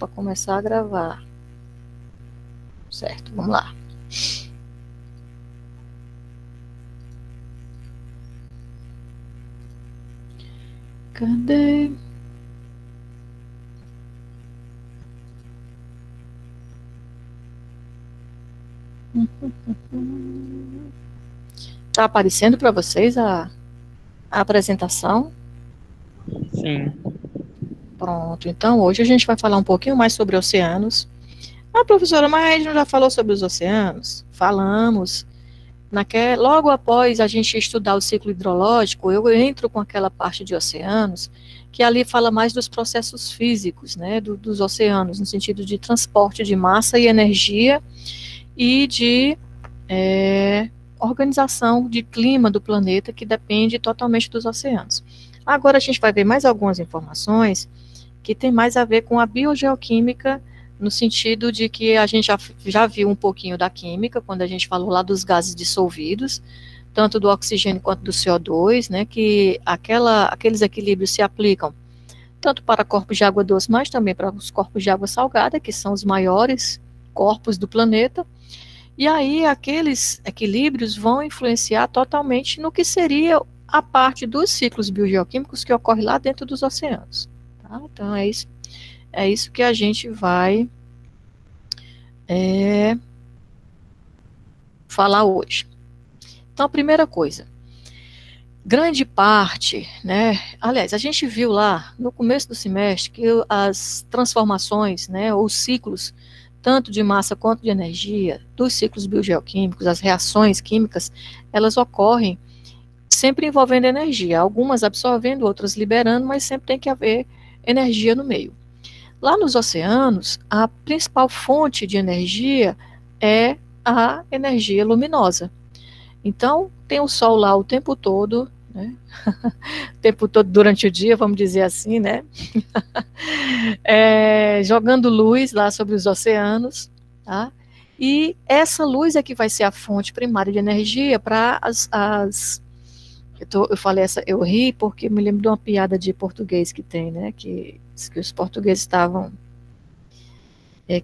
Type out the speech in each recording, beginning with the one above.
para começar a gravar. Certo, vamos lá. Cadê? Tá aparecendo para vocês a apresentação? Sim. Pronto, então hoje a gente vai falar um pouquinho mais sobre oceanos. Ah, professora, mas a gente já falou sobre os oceanos? Falamos. Logo após a gente estudar o ciclo hidrológico, eu entro com aquela parte de oceanos, que ali fala mais dos processos físicos, né, dos oceanos, no sentido de transporte de massa e energia e de organização de clima do planeta, que depende totalmente dos oceanos. Agora a gente vai ver mais algumas informações que tem mais a ver com a biogeoquímica, no sentido de que a gente já viu um pouquinho da química, quando a gente falou lá dos gases dissolvidos, tanto do oxigênio quanto do CO2, né, que aqueles equilíbrios se aplicam tanto para corpos de água doce, mas também para os corpos de água salgada, que são os maiores corpos do planeta. E aí aqueles equilíbrios vão influenciar totalmente no que seria a parte dos ciclos biogeoquímicos que ocorre lá dentro dos oceanos. Tá? Então é isso que a gente vai falar hoje. Então, a primeira coisa, grande parte, né? Aliás, a gente viu lá no começo do semestre que as transformações, né, ou ciclos, tanto de massa quanto de energia, dos ciclos biogeoquímicos, as reações químicas, elas ocorrem sempre envolvendo energia, algumas absorvendo, outras liberando, mas sempre tem que haver energia no meio. Lá nos oceanos, a principal fonte de energia é a energia luminosa. Então, tem o sol lá o tempo todo, né? O tempo todo durante o dia, vamos dizer assim, né? Jogando luz lá sobre os oceanos, tá? E essa luz é que vai ser a fonte primária de energia para eu falei eu ri porque me lembro de uma piada de português que tem, né? Que os portugueses estavam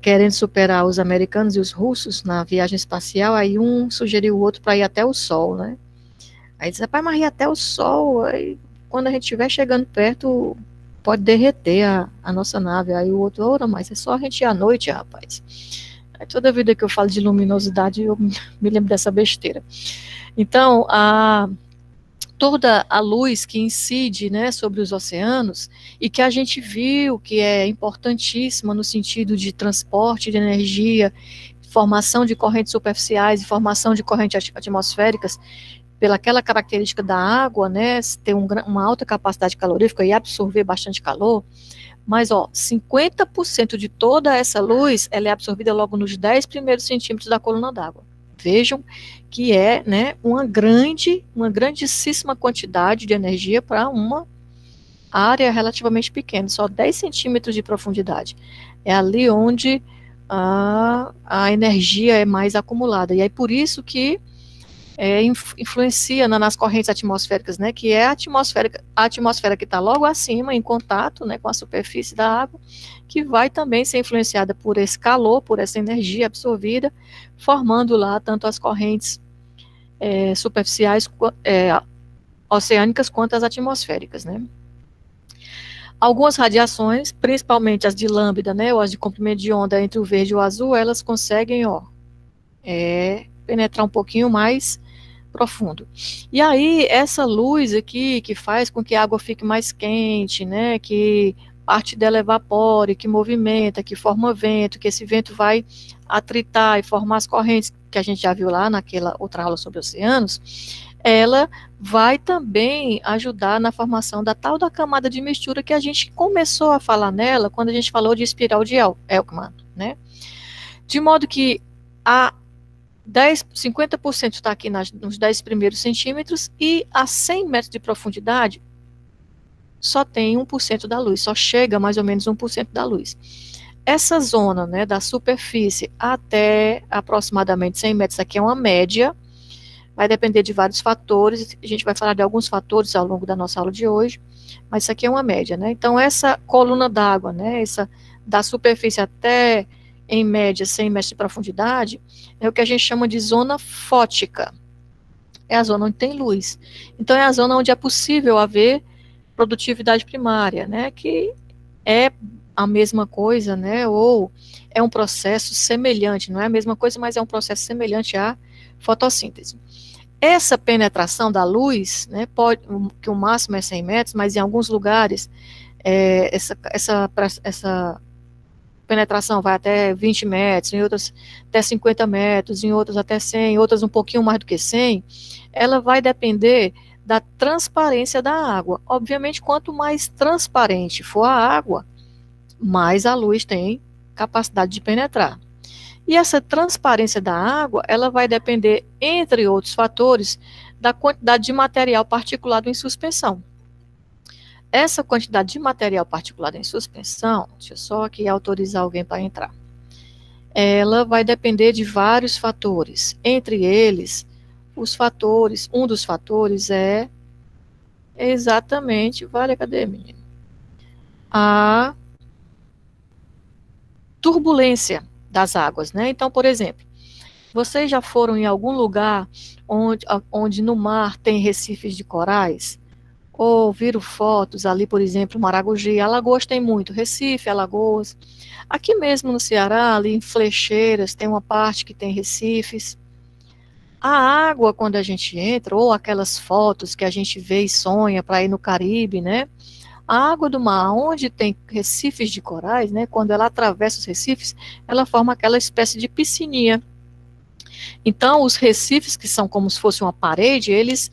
querendo superar os americanos e os russos na viagem espacial, aí um sugeriu o outro para ir até o Sol, né? Aí disse, rapaz, mas ir até o Sol, aí quando a gente estiver chegando perto, pode derreter a nossa nave. Aí o outro, ora, mas é só a gente ir à noite, rapaz. Aí toda vida que eu falo de luminosidade, eu me lembro dessa besteira. Então, toda a luz que incide, né, sobre os oceanos e que a gente viu que é importantíssima no sentido de transporte de energia, formação de correntes superficiais e formação de correntes atmosféricas, pelaquela característica da água, né, ter uma alta capacidade calorífica e absorver bastante calor, mas, 50% de toda essa luz, ela é absorvida logo nos 10 primeiros centímetros da coluna d'água. Vejam que é, né, uma grandíssima quantidade de energia para uma área relativamente pequena, só 10 centímetros de profundidade. É ali onde a energia é mais acumulada. E é por isso que influencia nas correntes atmosféricas, né, que é a atmosfera que está logo acima, em contato, né, com a superfície da água, que vai também ser influenciada por esse calor, por essa energia absorvida, formando lá tanto as correntes superficiais, oceânicas, quanto as atmosféricas, né. Algumas radiações, principalmente as de lambda, né, ou as de comprimento de onda entre o verde e o azul, elas conseguem, penetrar um pouquinho mais profundo. E aí, essa luz aqui, que faz com que a água fique mais quente, né, que parte dela evapore, que movimenta, que forma vento, que esse vento vai atritar e formar as correntes, que a gente já viu lá naquela outra aula sobre oceanos, ela vai também ajudar na formação da tal da camada de mistura que a gente começou a falar nela quando a gente falou de espiral de Elkman, né? De modo que a 50% está aqui nos 10 primeiros centímetros e a 100 metros de profundidade só tem 1% da luz, só chega mais ou menos 1% da luz. Essa zona, né, da superfície até aproximadamente 100 metros, aqui é uma média, vai depender de vários fatores, a gente vai falar de alguns fatores ao longo da nossa aula de hoje, mas isso aqui é uma média, né? Então, essa coluna d'água, né, da superfície até, em média, 100 metros de profundidade, é o que a gente chama de zona fótica. É a zona onde tem luz. Então, é a zona onde é possível haver produtividade primária, né, que é a mesma coisa, né, ou é um processo semelhante, não é a mesma coisa, mas é um processo semelhante à fotossíntese. Essa penetração da luz, né, pode, que o máximo é 100 metros, mas em alguns lugares essa penetração vai até 20 metros, em outras até 50 metros, em outras até 100, em outras um pouquinho mais do que 100, ela vai depender da transparência da água. Obviamente, quanto mais transparente for a água, mais a luz tem capacidade de penetrar. E essa transparência da água, ela vai depender, entre outros fatores, da quantidade de material particulado em suspensão. Essa quantidade de material particulado em suspensão, deixa eu só aqui autorizar alguém para entrar, ela vai depender de vários fatores. Entre eles, um dos fatores é exatamente, vale, cadê, menino? A turbulência das águas, né? Então, por exemplo, vocês já foram em algum lugar onde no mar tem recifes de corais? Ou viram fotos ali, por exemplo, Maragogi, Alagoas tem muito, Recife, Alagoas. Aqui mesmo no Ceará, ali em Flecheiras, tem uma parte que tem recifes. A água, quando a gente entra, ou aquelas fotos que a gente vê e sonha para ir no Caribe, né? A água do mar, onde tem recifes de corais, né? Quando ela atravessa os recifes, ela forma aquela espécie de piscininha. Então, os recifes, que são como se fosse uma parede, eles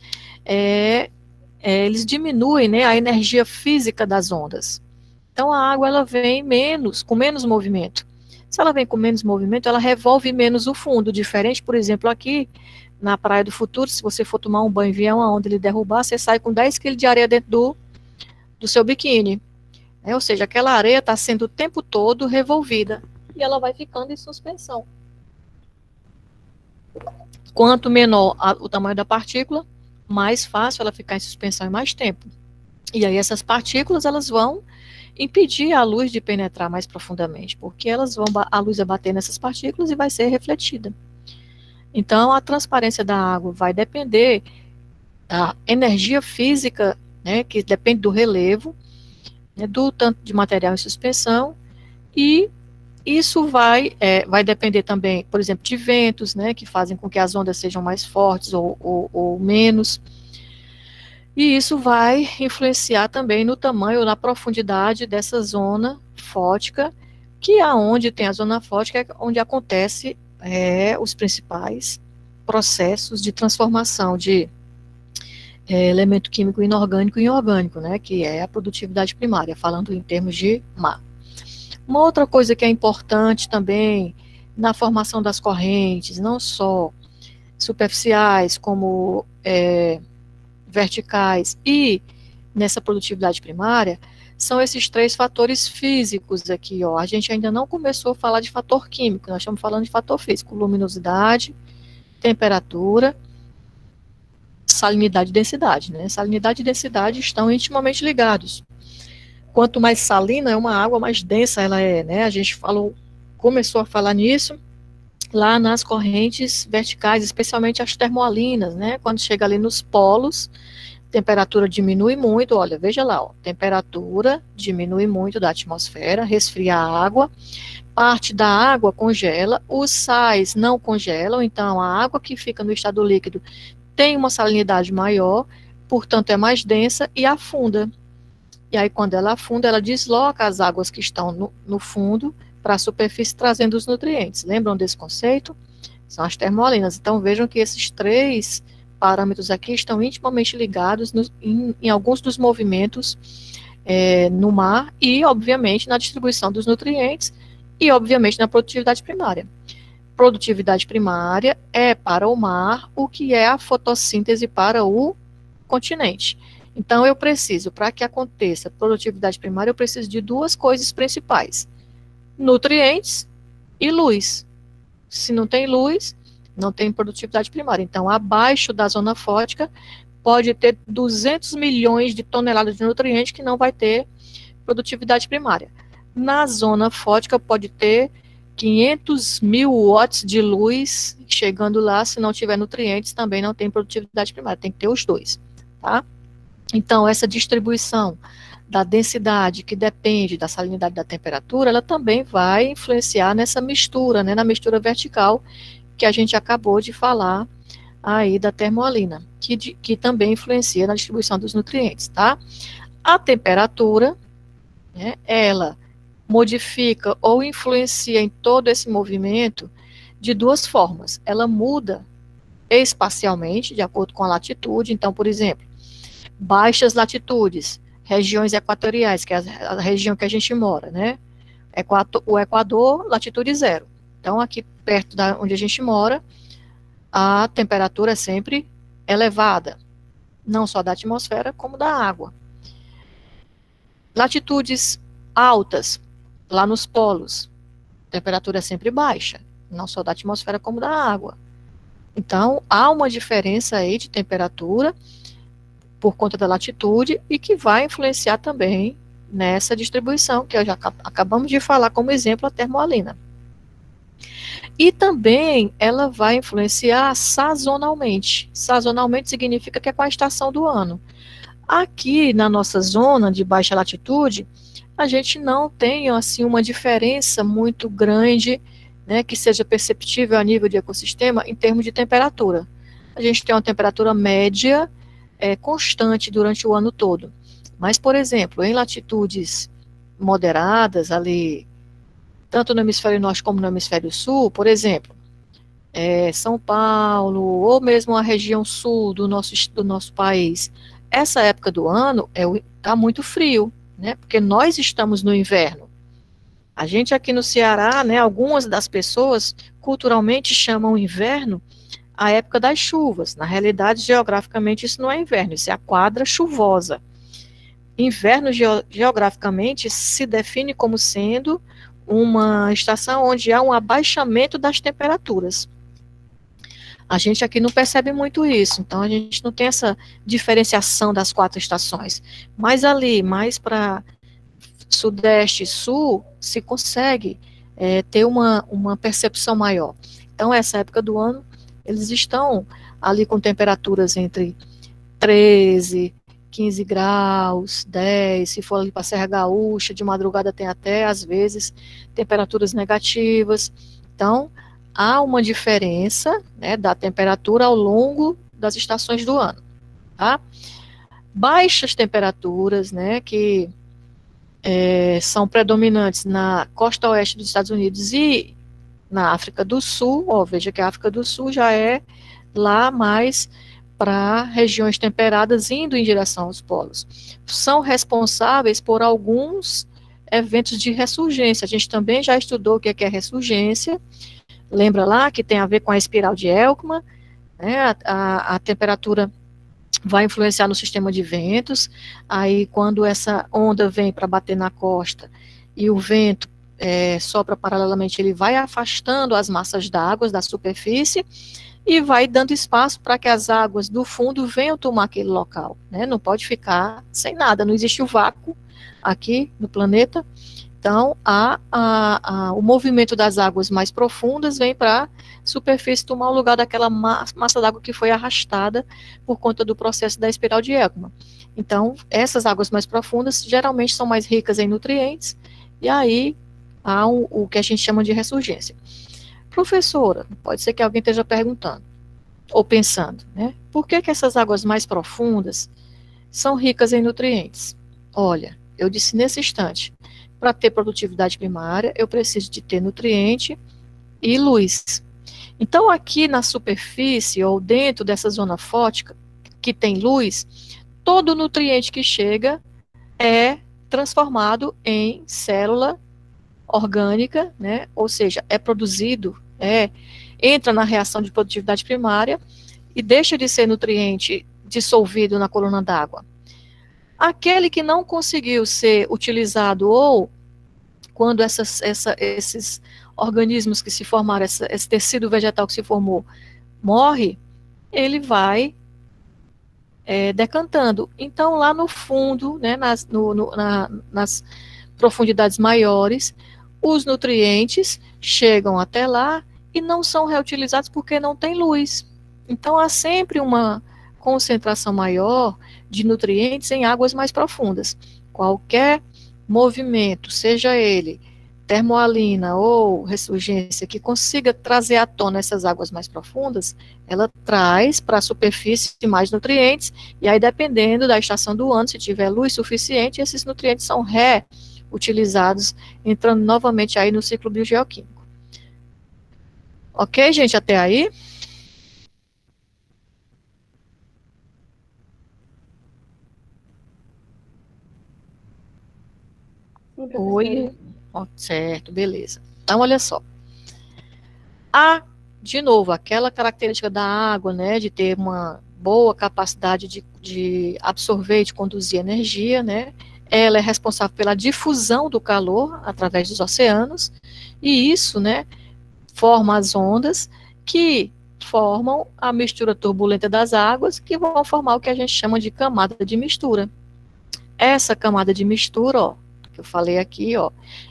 diminuem, né, a energia física das ondas. Então, a água ela vem com menos movimento. Se ela vem com menos movimento, ela revolve menos o fundo. Diferente, por exemplo, aqui na Praia do Futuro, se você for tomar um banho e vier uma onda ele derrubar, você sai com 10 quilos de areia dentro do seu biquíni. Ou seja, aquela areia está sendo o tempo todo revolvida e ela vai ficando em suspensão. Quanto menor o tamanho da partícula, mais fácil ela ficar em suspensão e mais tempo. E aí essas partículas, elas vão impedir a luz de penetrar mais profundamente, porque a luz vai bater nessas partículas e vai ser refletida. Então, a transparência da água vai depender da energia física, né, que depende do relevo, né, do tanto de material em suspensão, e isso vai depender também, por exemplo, de ventos, né, que fazem com que as ondas sejam mais fortes ou menos. E isso vai influenciar também no tamanho ou na profundidade dessa zona fótica, que é onde tem a zona fótica, é onde acontece os principais processos de transformação de elemento químico inorgânico em orgânico, né, que é a produtividade primária, falando em termos de mar. Uma outra coisa que é importante também na formação das correntes, não só superficiais, como verticais e nessa produtividade primária, são esses 3 fatores físicos aqui, ó. A gente ainda não começou a falar de fator químico, nós estamos falando de fator físico, luminosidade, temperatura, salinidade e densidade, né? Salinidade e densidade estão intimamente ligados. Quanto mais salina é uma água, mais densa ela é, né? A gente começou a falar nisso lá nas correntes verticais, especialmente as termoalinas, né? Quando chega ali nos polos, temperatura diminui muito, olha, veja lá, ó, temperatura diminui muito da atmosfera, resfria a água, parte da água congela, os sais não congelam, então a água que fica no estado líquido tem uma salinidade maior, portanto é mais densa e afunda. E aí, quando ela afunda, ela desloca as águas que estão no fundo para a superfície, trazendo os nutrientes. Lembram desse conceito? São as termoalinas. Então, vejam que esses 3 parâmetros aqui estão intimamente ligados em alguns dos movimentos no mar e, obviamente, na distribuição dos nutrientes e, obviamente, na produtividade primária. Produtividade primária é para o mar o que é a fotossíntese para o continente. Então, eu preciso, para que aconteça produtividade primária, eu preciso de 2 coisas principais: nutrientes e luz. Se não tem luz, não tem produtividade primária. Então, abaixo da zona fótica, pode ter 200 milhões de toneladas de nutrientes que não vai ter produtividade primária. Na zona fótica pode ter 500 mil watts de luz chegando lá, se não tiver nutrientes, também não tem produtividade primária, tem que ter os dois, tá? Então, essa distribuição da densidade, que depende da salinidade da temperatura, ela também vai influenciar nessa mistura, né, na mistura vertical, que a gente acabou de falar aí da termoalina, que também influencia na distribuição dos nutrientes, tá? A temperatura, né, ela modifica ou influencia em todo esse movimento de duas formas. Ela muda espacialmente, de acordo com a latitude. Então, por exemplo, baixas latitudes, regiões equatoriais, que é a região que a gente mora, né? O Equador, latitude zero. Então, aqui perto da onde a gente mora, a temperatura é sempre elevada, não só da atmosfera, como da água. Latitudes altas, lá nos polos, a temperatura é sempre baixa, não só da atmosfera, como da água. Então, há uma diferença aí de temperatura por conta da latitude e que vai influenciar também nessa distribuição, que já acabamos de falar como exemplo, a termoalina. E também ela vai influenciar sazonalmente. Sazonalmente significa que é com a estação do ano. Aqui na nossa zona de baixa latitude, a gente não tem assim uma diferença muito grande, né, que seja perceptível a nível de ecossistema em termos de temperatura. A gente tem uma temperatura média constante durante o ano todo. Mas, por exemplo, em latitudes moderadas, ali, tanto no hemisfério norte como no hemisfério sul, por exemplo, São Paulo, ou mesmo a região sul do nosso país, essa época do ano está muito frio, né? Porque nós estamos no inverno. A gente aqui no Ceará, né, algumas das pessoas culturalmente chamam inverno a época das chuvas. Na realidade, geograficamente, isso não é inverno, isso é a quadra chuvosa. Inverno, geograficamente, se define como sendo uma estação onde há um abaixamento das temperaturas. A gente aqui não percebe muito isso, então a gente não tem essa diferenciação das quatro estações. Mas ali, mais para sudeste e sul, se consegue ter uma percepção maior. Então, essa época do ano, eles estão ali com temperaturas entre 13, 15 graus, 10, se for ali para a Serra Gaúcha, de madrugada tem até, às vezes, temperaturas negativas. Então, há uma diferença, né, da temperatura ao longo das estações do ano, tá? Baixas temperaturas, né, que são predominantes na costa oeste dos Estados Unidos e na África do Sul. Veja que a África do Sul já é lá mais para regiões temperadas, indo em direção aos polos. São responsáveis por alguns eventos de ressurgência. A gente também já estudou o que é ressurgência. Lembra lá que tem a ver com a espiral de Elkman, né? A temperatura vai influenciar no sistema de ventos. Aí, quando essa onda vem para bater na costa e o vento sopra paralelamente, ele vai afastando as massas d'água da superfície e vai dando espaço para que as águas do fundo venham tomar aquele local, né? Não pode ficar sem nada, não existe o vácuo aqui no planeta. Então, o movimento das águas mais profundas vem para a superfície tomar o lugar daquela massa d'água que foi arrastada por conta do processo da espiral de Elkman. Então, essas águas mais profundas geralmente são mais ricas em nutrientes, e aí há o que a gente chama de ressurgência. Professora, pode ser que alguém esteja perguntando, ou pensando, né? Por que essas águas mais profundas são ricas em nutrientes? Olha, eu disse nesse instante, para ter produtividade primária, eu preciso de ter nutriente e luz. Então, aqui na superfície, ou dentro dessa zona fótica, que tem luz, todo nutriente que chega é transformado em célula orgânica, né? Ou seja, é produzido, entra na reação de produtividade primária e deixa de ser nutriente dissolvido na coluna d'água. Aquele que não conseguiu ser utilizado, ou quando esses organismos que se formaram, esse tecido vegetal que se formou, morre, ele vai decantando. Então, lá no fundo, né, nas profundidades maiores, os nutrientes chegam até lá e não são reutilizados porque não tem luz. Então, há sempre uma concentração maior de nutrientes em águas mais profundas. Qualquer movimento, seja ele termoalina ou ressurgência, que consiga trazer à tona essas águas mais profundas, ela traz para a superfície mais nutrientes, e aí, dependendo da estação do ano, se tiver luz suficiente, esses nutrientes são reutilizados, entrando novamente aí no ciclo biogeoquímico. Ok, gente, até aí? Sim, professora. Oi, ó, certo, beleza. Então, olha só. De novo, aquela característica da água, né, de ter uma boa capacidade de absorver e de conduzir energia, né, ela é responsável pela difusão do calor através dos oceanos, e isso, né, forma as ondas que formam a mistura turbulenta das águas, que vão formar o que a gente chama de camada de mistura. Essa camada de mistura, ó, que eu falei aqui, ó,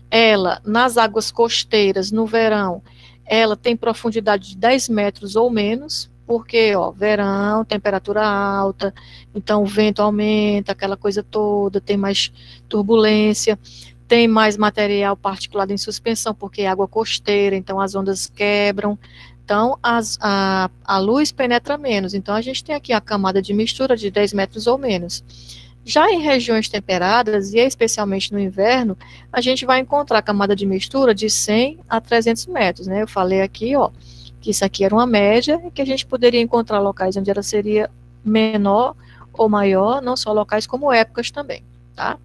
ela, nas águas costeiras, no verão, ela tem profundidade de 10 metros ou menos, porque, ó, verão, temperatura alta, então o vento aumenta, aquela coisa toda, tem mais turbulência, tem mais material particulado em suspensão, porque é água costeira, então as ondas quebram, então a luz penetra menos, então a gente tem aqui a camada de mistura de 10 metros ou menos. Já em regiões temperadas, e especialmente no inverno, a gente vai encontrar camada de mistura de 100 a 300 metros, né? Eu falei aqui, ó, que isso aqui era uma média, e que a gente poderia encontrar locais onde ela seria menor ou maior, não só locais como épocas também, tá?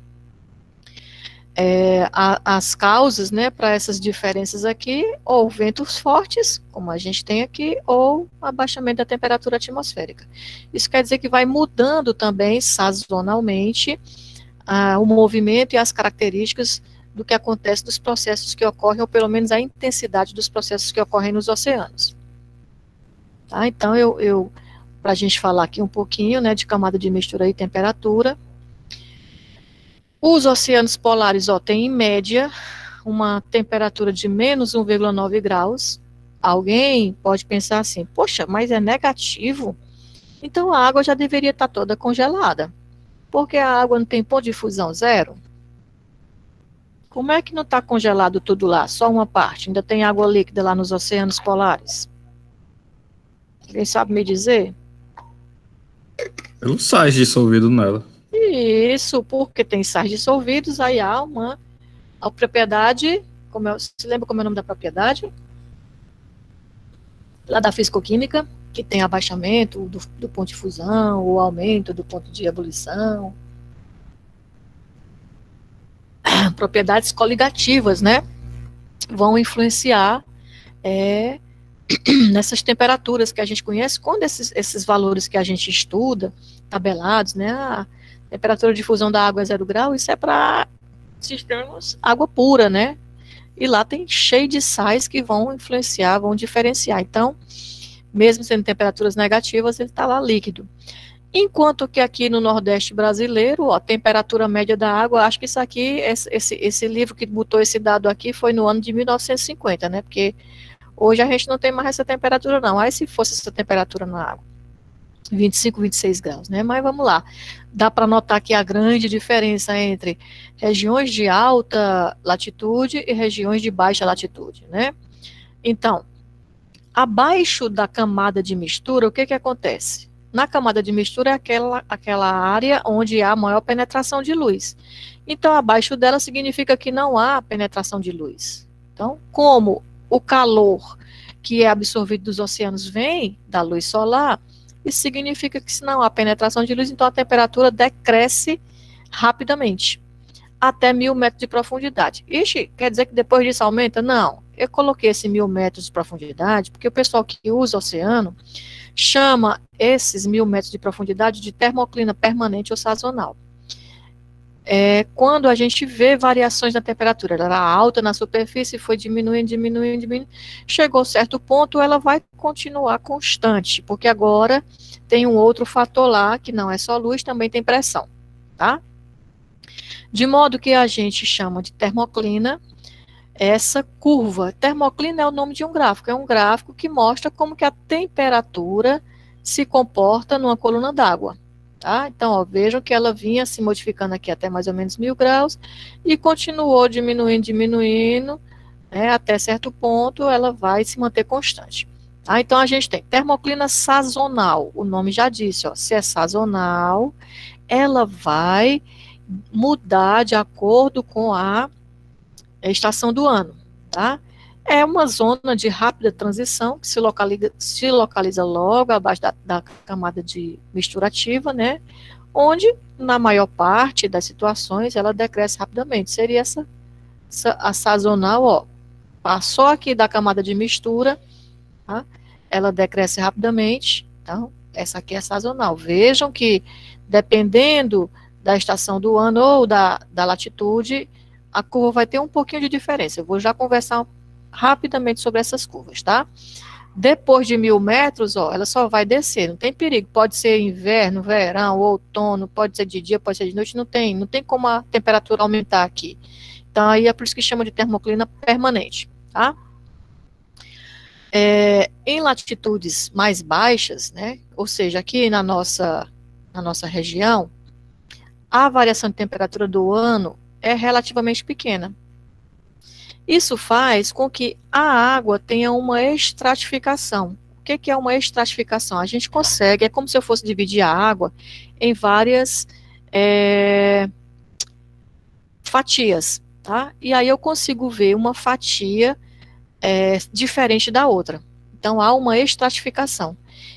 As causas, né, para essas diferenças aqui, ou ventos fortes, como a gente tem aqui, ou abaixamento da temperatura atmosférica. Isso quer dizer que vai mudando também, sazonalmente, o movimento e as características do que acontece dos processos que ocorrem, ou pelo menos a intensidade dos processos que ocorrem nos oceanos. Tá? Então, para a gente falar aqui um pouquinho, né, de camada de mistura e temperatura, os oceanos polares, ó, têm em média uma temperatura de menos 1,9 graus. Alguém pode pensar assim, poxa, mas é negativo? Então a água já deveria estar toda congelada. Porque a água não tem ponto de fusão zero? Como é que não está congelado tudo lá? Só uma parte. Ainda tem água líquida lá nos oceanos polares? Alguém sabe me dizer? Pelo sais dissolvido nela. Isso, porque tem sais dissolvidos, aí há a propriedade, se lembra como é o nome da propriedade? Lá da fisicoquímica, que tem abaixamento do ponto de fusão, ou aumento do ponto de ebulição. Propriedades coligativas, né? Vão influenciar nessas temperaturas que a gente conhece, quando esses valores que a gente estuda, tabelados, né? A temperatura de fusão da água é 0 grau, isso é para sistemas água pura, né? E lá tem cheio de sais que vão influenciar, vão diferenciar. Então, mesmo sendo temperaturas negativas, ele está lá líquido. Enquanto que aqui no Nordeste brasileiro, ó, a temperatura média da água, acho que isso aqui, esse livro que botou esse dado aqui foi no ano de 1950, né? Porque hoje a gente não tem mais essa temperatura, não. Aí se fosse essa temperatura na água, 25, 26 graus, né? Mas vamos lá. Dá para notar aqui a grande diferença entre regiões de alta latitude e regiões de baixa latitude, né? Então, abaixo da camada de mistura, o que que acontece? Na camada de mistura é aquela área onde há maior penetração de luz. Então, abaixo dela significa que não há penetração de luz. Então, como o calor que é absorvido dos oceanos vem da luz solar, isso significa que se não há penetração de luz, então a temperatura decresce rapidamente, até 1.000 metros de profundidade. Ixi, quer dizer que depois disso aumenta? Não. Eu coloquei esse 1.000 metros de profundidade, porque o pessoal que usa o oceano chama esses 1.000 metros de profundidade de termoclina permanente ou sazonal. Quando a gente vê variações na temperatura, ela era alta na superfície, foi diminuindo, chegou a certo ponto, ela vai continuar constante, porque agora tem um outro fator lá, que não é só luz, também tem pressão, tá? De modo que a gente chama de termoclina essa curva. Termoclina é o nome de um gráfico, é um gráfico que mostra como que a temperatura se comporta numa coluna d'água. Tá? Então, ó, vejam que ela vinha se modificando aqui até mais ou menos 1000 graus e continuou diminuindo, né, até certo ponto ela vai se manter constante. Tá? Então, a gente tem termoclina sazonal, o nome já disse, ó, se é sazonal, ela vai mudar de acordo com a estação do ano, tá? É uma zona de rápida transição que se localiza logo abaixo da camada de misturativa, né? Onde, na maior parte das situações, ela decresce rapidamente. Seria a sazonal, ó. Passou aqui da camada de mistura, tá? Ela decresce rapidamente. Então, essa aqui é sazonal. Vejam que, dependendo da estação do ano ou da latitude, a curva vai ter um pouquinho de diferença. Eu vou já conversar rapidamente sobre essas curvas, tá? Depois de 1000 metros, ó, ela só vai descer, não tem perigo. Pode ser inverno, verão, outono, pode ser de dia, pode ser de noite, não tem como a temperatura aumentar aqui. Então, aí é por isso que chama de termoclina permanente, tá? Em latitudes mais baixas, né, ou seja, aqui na nossa região, a variação de temperatura do ano é relativamente pequena. Isso faz com que a água tenha uma estratificação. O que é uma estratificação? A gente consegue, é como se eu fosse dividir a água em várias fatias, tá? E aí eu consigo ver uma fatia diferente da outra. Então, há uma estratificação.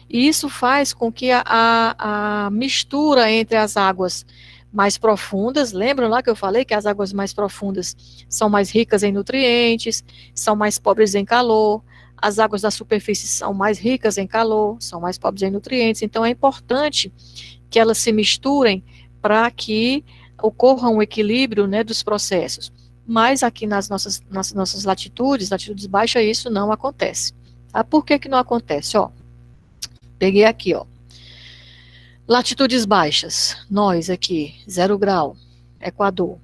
E isso faz com que a mistura entre as águas mais profundas, lembram lá que eu falei que as águas mais profundas são mais ricas em nutrientes, são mais pobres em calor, as águas da superfície são mais ricas em calor, são mais pobres em nutrientes, então é importante que elas se misturem para que ocorra um equilíbrio, né, dos processos. Mas aqui nas nossas latitudes baixas, isso não acontece. Tá? Por que não acontece? Ó, peguei aqui, ó. Latitudes baixas, nós aqui, 0 grau, Equador.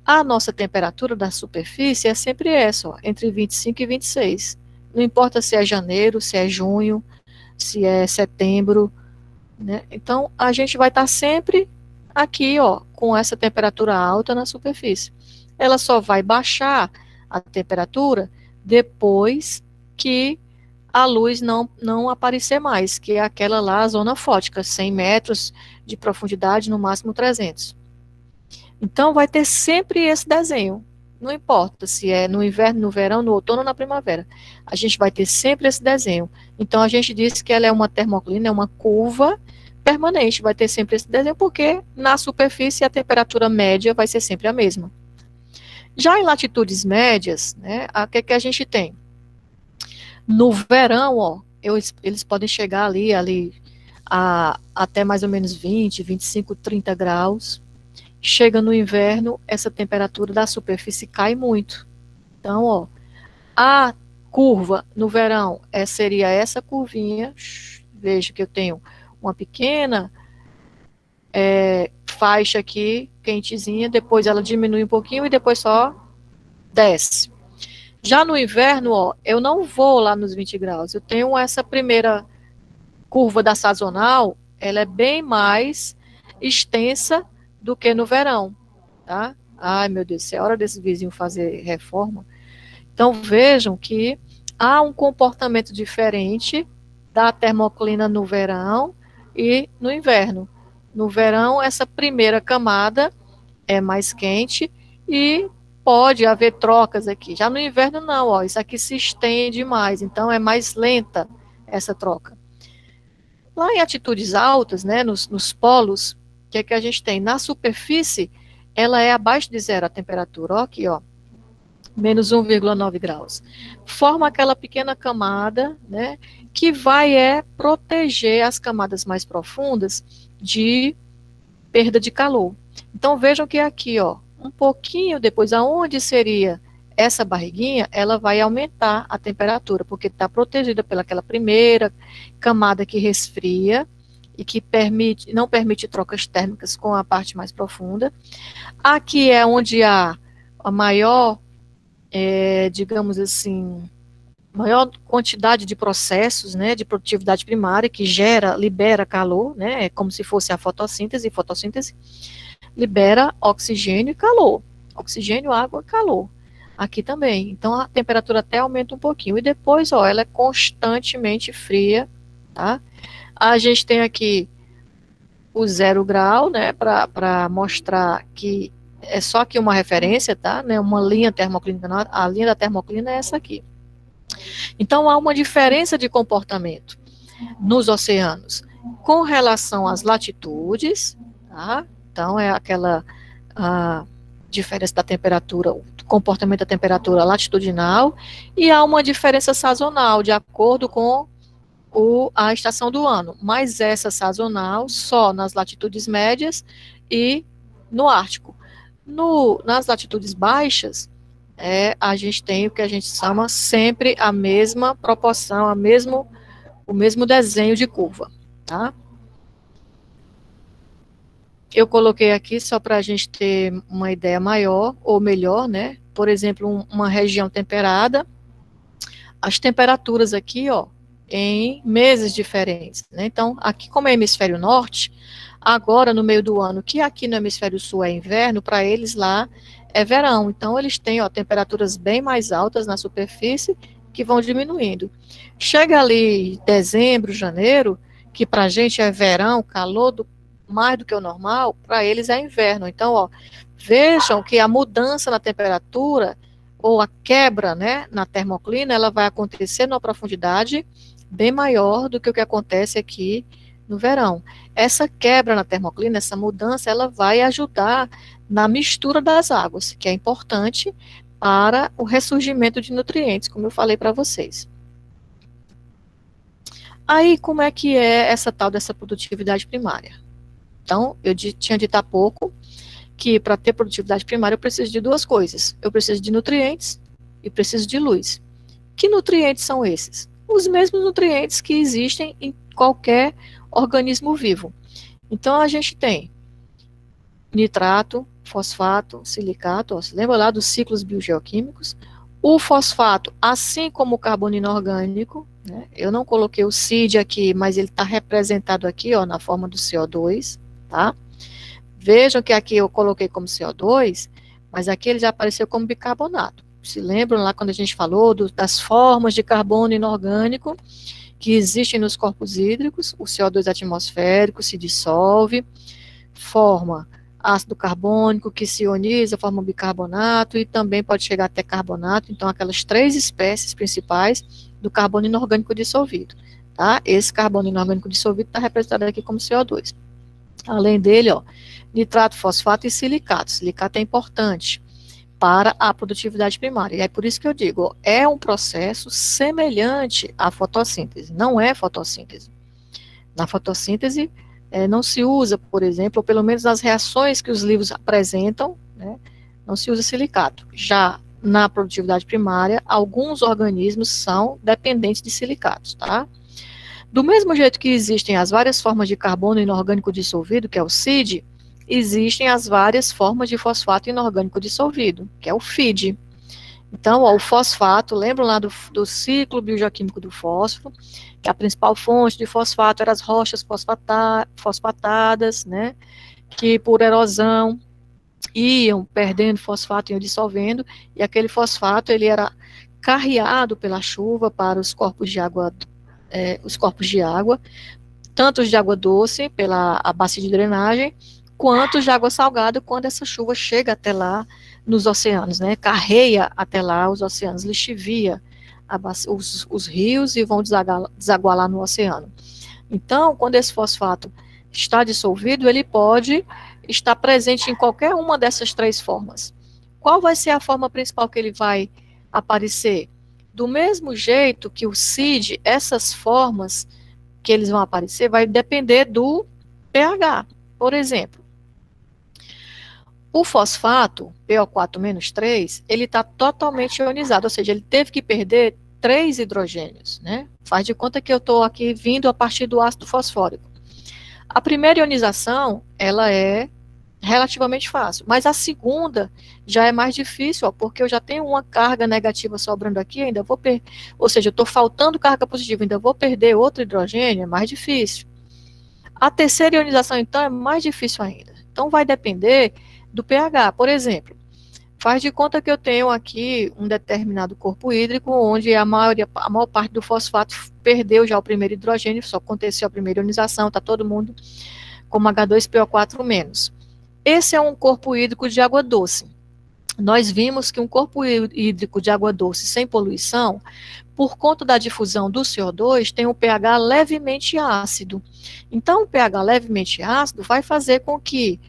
A nossa temperatura da superfície é sempre essa, ó, entre 25 e 26. Não importa se é janeiro, se é junho, se é setembro, né? Então, a gente vai estar sempre aqui, ó, com essa temperatura alta na superfície. Ela só vai baixar a temperatura depois que a luz não aparecer mais, que é aquela lá, a zona fótica, 100 metros de profundidade, no máximo 300. Então, vai ter sempre esse desenho. Não importa se é no inverno, no verão, no outono ou na primavera. A gente vai ter sempre esse desenho. Então, a gente disse que ela é uma termoclina, é uma curva permanente. Vai ter sempre esse desenho, porque na superfície a temperatura média vai ser sempre a mesma. Já em latitudes médias, né, o que a gente tem? No verão, ó, eles podem chegar ali até mais ou menos 20, 25, 30 graus. Chega no inverno, essa temperatura da superfície cai muito. Então, ó, a curva no verão seria essa curvinha. Veja que eu tenho uma pequena faixa aqui, quentezinha, depois ela diminui um pouquinho e depois só desce. Já no inverno, ó, eu não vou lá nos 20 graus. Eu tenho essa primeira curva da sazonal, ela é bem mais extensa do que no verão, tá? Ai, meu Deus, é hora desse vizinho fazer reforma. Então, vejam que há um comportamento diferente da termoclina no verão e no inverno. No verão, essa primeira camada é mais quente e pode haver trocas aqui. Já no inverno, não, ó, isso aqui se estende mais, então é mais lenta essa troca. Lá em altitudes altas, né, nos polos, o que é que a gente tem? Na superfície, ela é abaixo de zero a temperatura, ó, aqui, ó, menos 1,9 graus. Forma aquela pequena camada, né, que vai proteger as camadas mais profundas de perda de calor. Então, vejam que aqui, ó, um pouquinho depois, aonde seria essa barriguinha, ela vai aumentar a temperatura, porque está protegida pelaquela primeira camada que resfria, e que não permite trocas térmicas com a parte mais profunda. Aqui é onde há a maior, digamos assim, maior quantidade de processos, né, de produtividade primária que libera calor, né, é como se fosse a fotossíntese. Fotossíntese libera oxigênio e calor. Oxigênio, água, calor. Aqui também. Então a temperatura até aumenta um pouquinho. E depois, ó, ela é constantemente fria, tá? A gente tem aqui o 0 grau, né, para mostrar que é só aqui uma referência, tá? Né, uma linha termoclínica, a linha da termoclina é essa aqui. Então há uma diferença de comportamento nos oceanos com relação às latitudes, tá? Então é aquela diferença da temperatura, o comportamento da temperatura latitudinal, e há uma diferença sazonal, de acordo com a estação do ano, mas essa sazonal só nas latitudes médias e no Ártico. Nas latitudes baixas, a gente tem o que a gente chama sempre a mesma proporção, o mesmo desenho de curva, tá? Eu coloquei aqui só para a gente ter uma ideia maior, ou melhor, né? Por exemplo, uma região temperada, as temperaturas aqui, ó, em meses diferentes, né? Então, aqui como é hemisfério norte, agora no meio do ano, que aqui no hemisfério sul é inverno, para eles lá é verão. Então, eles têm, ó, temperaturas bem mais altas na superfície, que vão diminuindo. Chega ali dezembro, janeiro, que para a gente é verão, calor mais do que o normal, para eles é inverno. Então, ó, vejam que a mudança na temperatura ou a quebra, né, na termoclina, ela vai acontecer numa profundidade bem maior do que o que acontece aqui no verão. Essa quebra na termoclina, essa mudança, ela vai ajudar na mistura das águas, que é importante para o ressurgimento de nutrientes, como eu falei para vocês. Aí, como é que é essa tal dessa produtividade primária? Então, eu tinha dito há pouco que para ter produtividade primária eu preciso de duas coisas. Eu preciso de nutrientes e preciso de luz. Que nutrientes são esses? Os mesmos nutrientes que existem em qualquer organismo vivo. Então, a gente tem nitrato, fosfato, silicato, ó, lembra lá dos ciclos biogeoquímicos? O fosfato, assim como o carbono inorgânico, né? Eu não coloquei o CID aqui, mas ele está representado aqui, ó, na forma do CO2, tá? Vejam que aqui eu coloquei como CO2, mas aqui ele já apareceu como bicarbonato. Se lembram lá quando a gente falou das formas de carbono inorgânico que existem nos corpos hídricos? O CO2 atmosférico se dissolve, forma ácido carbônico que se ioniza, forma bicarbonato e também pode chegar até carbonato. Então, aquelas três espécies principais do carbono inorgânico dissolvido, tá? Esse carbono inorgânico dissolvido está representado aqui como CO2. Além dele, ó, nitrato, fosfato e silicato. Silicato é importante para a produtividade primária. E é por isso que eu digo, ó, é um processo semelhante à fotossíntese. Não é fotossíntese. Na fotossíntese, não se usa, por exemplo, ou pelo menos nas reações que os livros apresentam, né, não se usa silicato. Já na produtividade primária, alguns organismos são dependentes de silicatos, tá? Do mesmo jeito que existem as várias formas de carbono inorgânico dissolvido, que é o CID, existem as várias formas de fosfato inorgânico dissolvido, que é o FID. Então, ó, o fosfato, lembram lá do ciclo biogeoquímico do fósforo, que a principal fonte de fosfato eram as rochas fosfatadas, né, que por erosão iam perdendo fosfato, iam dissolvendo, e aquele fosfato ele era carreado pela chuva para os corpos de água, tanto os de água doce, pela a bacia de drenagem, quanto os de água salgada, quando essa chuva chega até lá nos oceanos, né, carreia até lá os oceanos, lixivia os rios e vão desaguar lá no oceano. Então, quando esse fosfato está dissolvido, ele pode estar presente em qualquer uma dessas três formas. Qual vai ser a forma principal que ele vai aparecer? Do mesmo jeito que o CID, essas formas que eles vão aparecer, vai depender do pH. Por exemplo, o fosfato, PO4-3, ele está totalmente ionizado, ou seja, ele teve que perder 3 hidrogênios, né? Faz de conta que eu estou aqui vindo a partir do ácido fosfórico. A primeira ionização, ela é relativamente fácil, mas a segunda já é mais difícil, ó, porque eu já tenho uma carga negativa sobrando aqui, ainda vou perder, ou seja, eu estou faltando carga positiva, ainda vou perder outro hidrogênio, é mais difícil. A terceira ionização, então, é mais difícil ainda. Então, vai depender do pH. Por exemplo, faz de conta que eu tenho aqui um determinado corpo hídrico, onde a maior parte do fosfato perdeu já o primeiro hidrogênio, só aconteceu a primeira ionização, está todo mundo como H2PO4-. Esse é um corpo hídrico de água doce. Nós vimos que um corpo hídrico de água doce sem poluição, por conta da difusão do CO2, tem um pH levemente ácido. Então, o pH levemente ácido vai fazer com que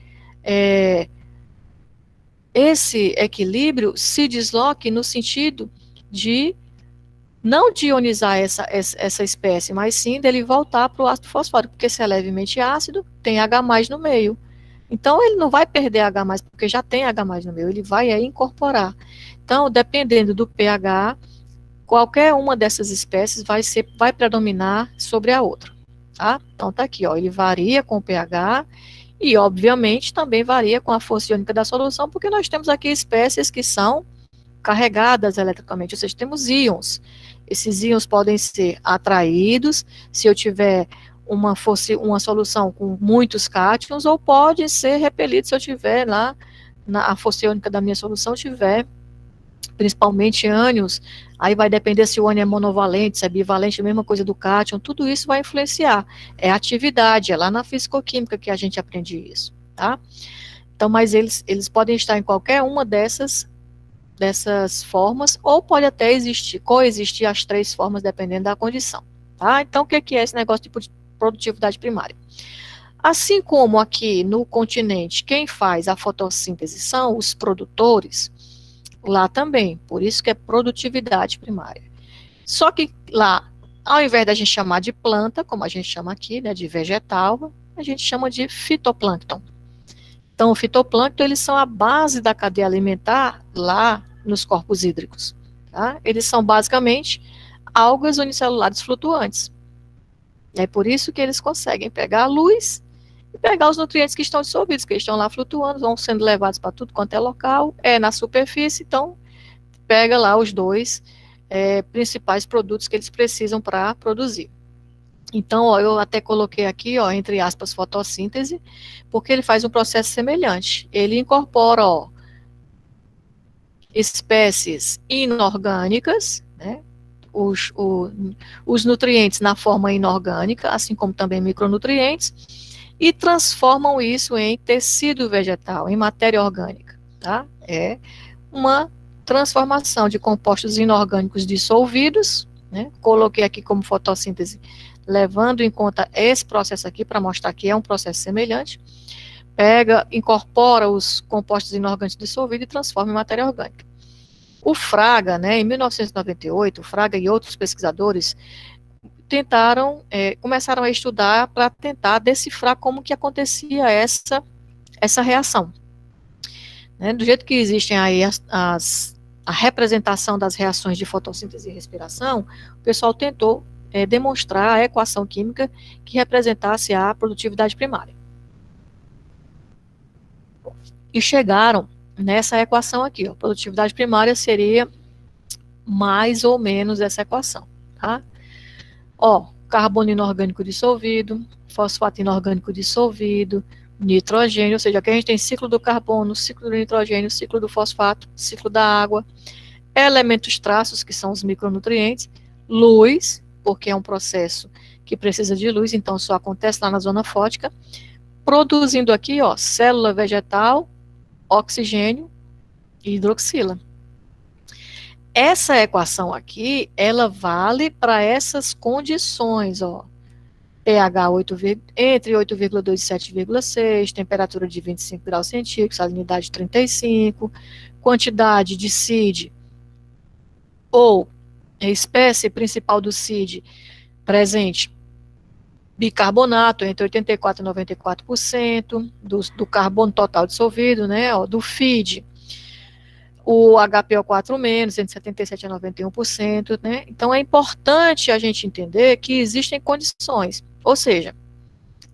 esse equilíbrio se desloque no sentido de não de ionizar essa espécie, mas sim dele voltar para o ácido fosfórico, porque se é levemente ácido, tem H+ no meio. Então, ele não vai perder H+, porque já tem H+ no meio, ele vai incorporar. Então, dependendo do pH, qualquer uma dessas espécies vai predominar sobre a outra, tá? Então, tá aqui, ó, ele varia com o pH e, obviamente, também varia com a força iônica da solução, porque nós temos aqui espécies que são carregadas eletricamente, ou seja, temos íons. Esses íons podem ser atraídos, se eu tiver uma solução com muitos cátions, ou pode ser repelido se eu tiver lá, a força iônica da minha solução tiver, principalmente ânions, aí vai depender se o ânion é monovalente, se é bivalente, a mesma coisa do cátion, tudo isso vai influenciar. É atividade, é lá na fisicoquímica que a gente aprende isso, tá? Então, mas eles podem estar em qualquer uma dessas formas, ou pode até coexistir as três formas, dependendo da condição, tá? Então, o que é esse negócio de produtividade primária? Assim como aqui no continente, quem faz a fotossíntese são os produtores, lá também, por isso que é produtividade primária. Só que lá, ao invés da gente chamar de planta, como a gente chama aqui, né, de vegetal, a gente chama de fitoplâncton. Então, o fitoplâncton, eles são a base da cadeia alimentar lá nos corpos hídricos, tá? Eles são basicamente algas unicelulares flutuantes. É por isso que eles conseguem pegar a luz e pegar os nutrientes que estão dissolvidos, que estão lá flutuando, vão sendo levados para tudo quanto é local, na superfície, então pega lá os dois principais produtos que eles precisam para produzir. Então, ó, eu até coloquei aqui, ó, entre aspas, fotossíntese, porque ele faz um processo semelhante. Ele incorpora, ó, espécies inorgânicas, né, os nutrientes na forma inorgânica, assim como também micronutrientes, e transformam isso em tecido vegetal, em matéria orgânica, tá? É uma transformação de compostos inorgânicos dissolvidos, né? Coloquei aqui como fotossíntese, levando em conta esse processo aqui, para mostrar que é um processo semelhante, incorpora os compostos inorgânicos dissolvidos e transforma em matéria orgânica. O Fraga, né, em 1998, o Fraga e outros pesquisadores começaram a estudar para tentar decifrar como que acontecia essa reação. Né, do jeito que existem aí a representação das reações de fotossíntese e respiração, o pessoal tentou demonstrar a equação química que representasse a produtividade primária. E chegaram nessa equação aqui, ó, produtividade primária seria mais ou menos essa equação, tá? Ó, carbono inorgânico dissolvido, fosfato inorgânico dissolvido, nitrogênio, ou seja, aqui a gente tem ciclo do carbono, ciclo do nitrogênio, ciclo do fosfato, ciclo da água, elementos traços, que são os micronutrientes, luz, porque é um processo que precisa de luz, então só acontece lá na zona fótica, produzindo aqui, ó, célula vegetal, oxigênio e hidroxila. Essa equação aqui, ela vale para essas condições, ó, pH entre 8,2 e 7,6, temperatura de 25 graus centígrados, salinidade 35, quantidade de CID, ou espécie principal do CID presente, bicarbonato, entre 84% e 94%, do carbono total dissolvido, né, ó, do FID, o HPO4-, entre 77% a 91%, né? Então, é importante a gente entender que existem condições, ou seja,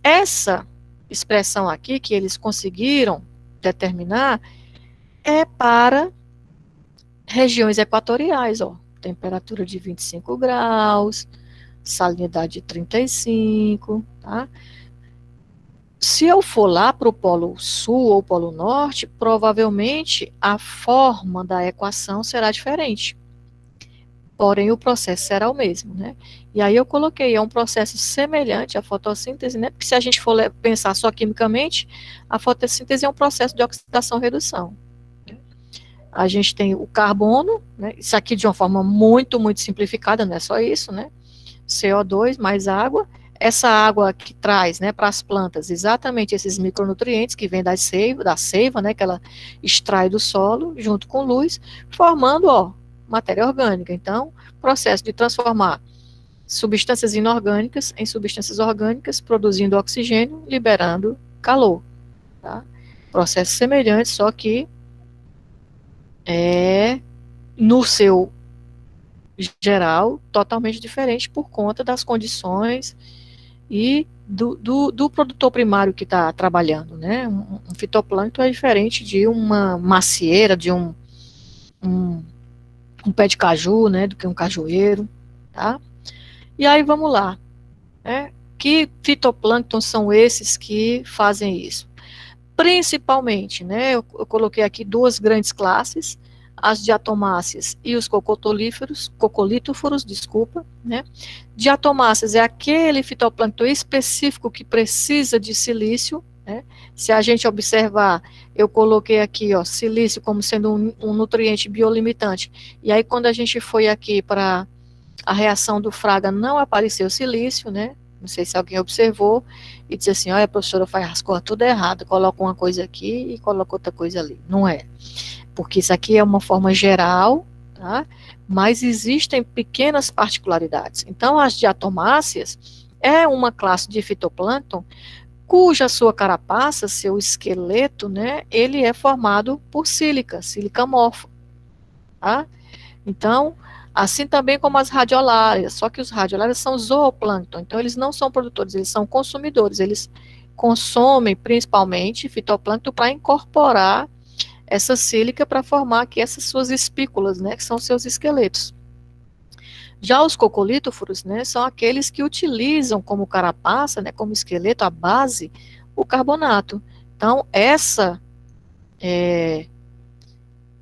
essa expressão aqui que eles conseguiram determinar é para regiões equatoriais, ó, temperatura de 25 graus, salinidade de 35, tá? Se eu for lá para o Polo Sul ou Polo Norte, provavelmente a forma da equação será diferente. Porém, o processo será o mesmo, né? E aí eu coloquei, é um processo semelhante à fotossíntese, né? Porque se a gente for pensar só quimicamente, a fotossíntese é um processo de oxidação-redução. A gente tem o carbono, né? Isso aqui de uma forma muito, muito simplificada, não é só isso, né? CO2 mais água. Essa água que traz, né, para as plantas exatamente esses micronutrientes que vêm da seiva, né, que ela extrai do solo, junto com luz, formando, ó, matéria orgânica. Então, processo de transformar substâncias inorgânicas em substâncias orgânicas, produzindo oxigênio, liberando calor. Tá? Processo semelhante, só que é, no seu geral, totalmente diferente por conta das condições e do produtor primário que está trabalhando, né? Um fitoplâncton é diferente de uma macieira, de um pé de caju, né? Do que um cajueiro, tá? E aí vamos lá, né? Que fitoplânctons são esses que fazem isso? Principalmente, né? Eu coloquei aqui duas grandes classes, as diatomáceas e os coccolítoforos, desculpa, né? Diatomáceas é aquele fitoplâncton específico que precisa de silício, né? Se a gente observar, eu coloquei aqui, ó, silício como sendo um nutriente biolimitante, e aí quando a gente foi aqui para a reação do Fraga, não apareceu silício, né? Não sei se alguém observou, e disse assim, olha, a professora faz as coisas tudo errado, coloca uma coisa aqui e coloca outra coisa ali. Não é. Porque isso aqui é uma forma geral, tá? Mas existem pequenas particularidades. Então, as diatomáceas é uma classe de fitoplâncton cuja sua carapaça, seu esqueleto, né, ele é formado por sílica morfa, tá? Então, assim também como as radiolárias, só que os radiolárias são zooplâncton, então eles não são produtores, eles são consumidores, eles consomem principalmente fitoplâncton para incorporar essa sílica para formar aqui essas suas espículas, né, que são seus esqueletos. Já os coccolítoforos, né, são aqueles que utilizam como carapaça, né, como esqueleto, a base, o carbonato. Então, essa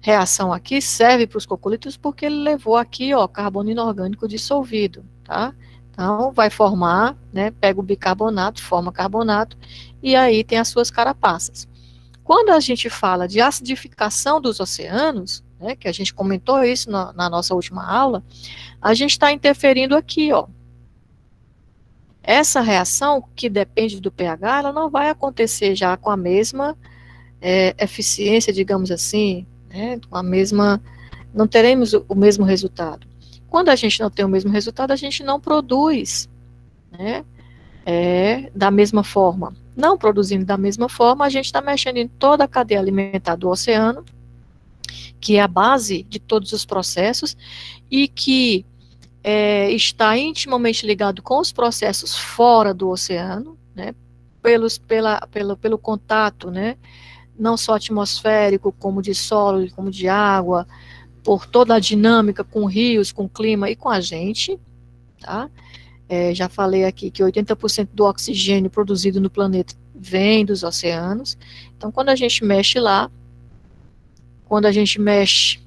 reação aqui serve para os coccolítoforos porque ele levou aqui, ó, carbono inorgânico dissolvido, tá? Então, vai formar, né, pega o bicarbonato, forma carbonato, e aí tem as suas carapaças. Quando a gente fala de acidificação dos oceanos, né, que a gente comentou isso na nossa última aula, a gente está interferindo aqui, ó. Essa reação, que depende do pH, ela não vai acontecer já com a mesma eficiência, digamos assim, né, com a mesma, não teremos o mesmo resultado. Quando a gente não tem o mesmo resultado, a gente não produz, né, da mesma forma. Não produzindo da mesma forma, a gente está mexendo em toda a cadeia alimentar do oceano, que é a base de todos os processos, e que está intimamente ligado com os processos fora do oceano, né, pelo contato, né, não só atmosférico, como de solo, como de água, por toda a dinâmica com rios, com clima e com a gente, tá? Já falei aqui que 80% do oxigênio produzido no planeta vem dos oceanos. Então, quando a gente mexe lá, quando a gente mexe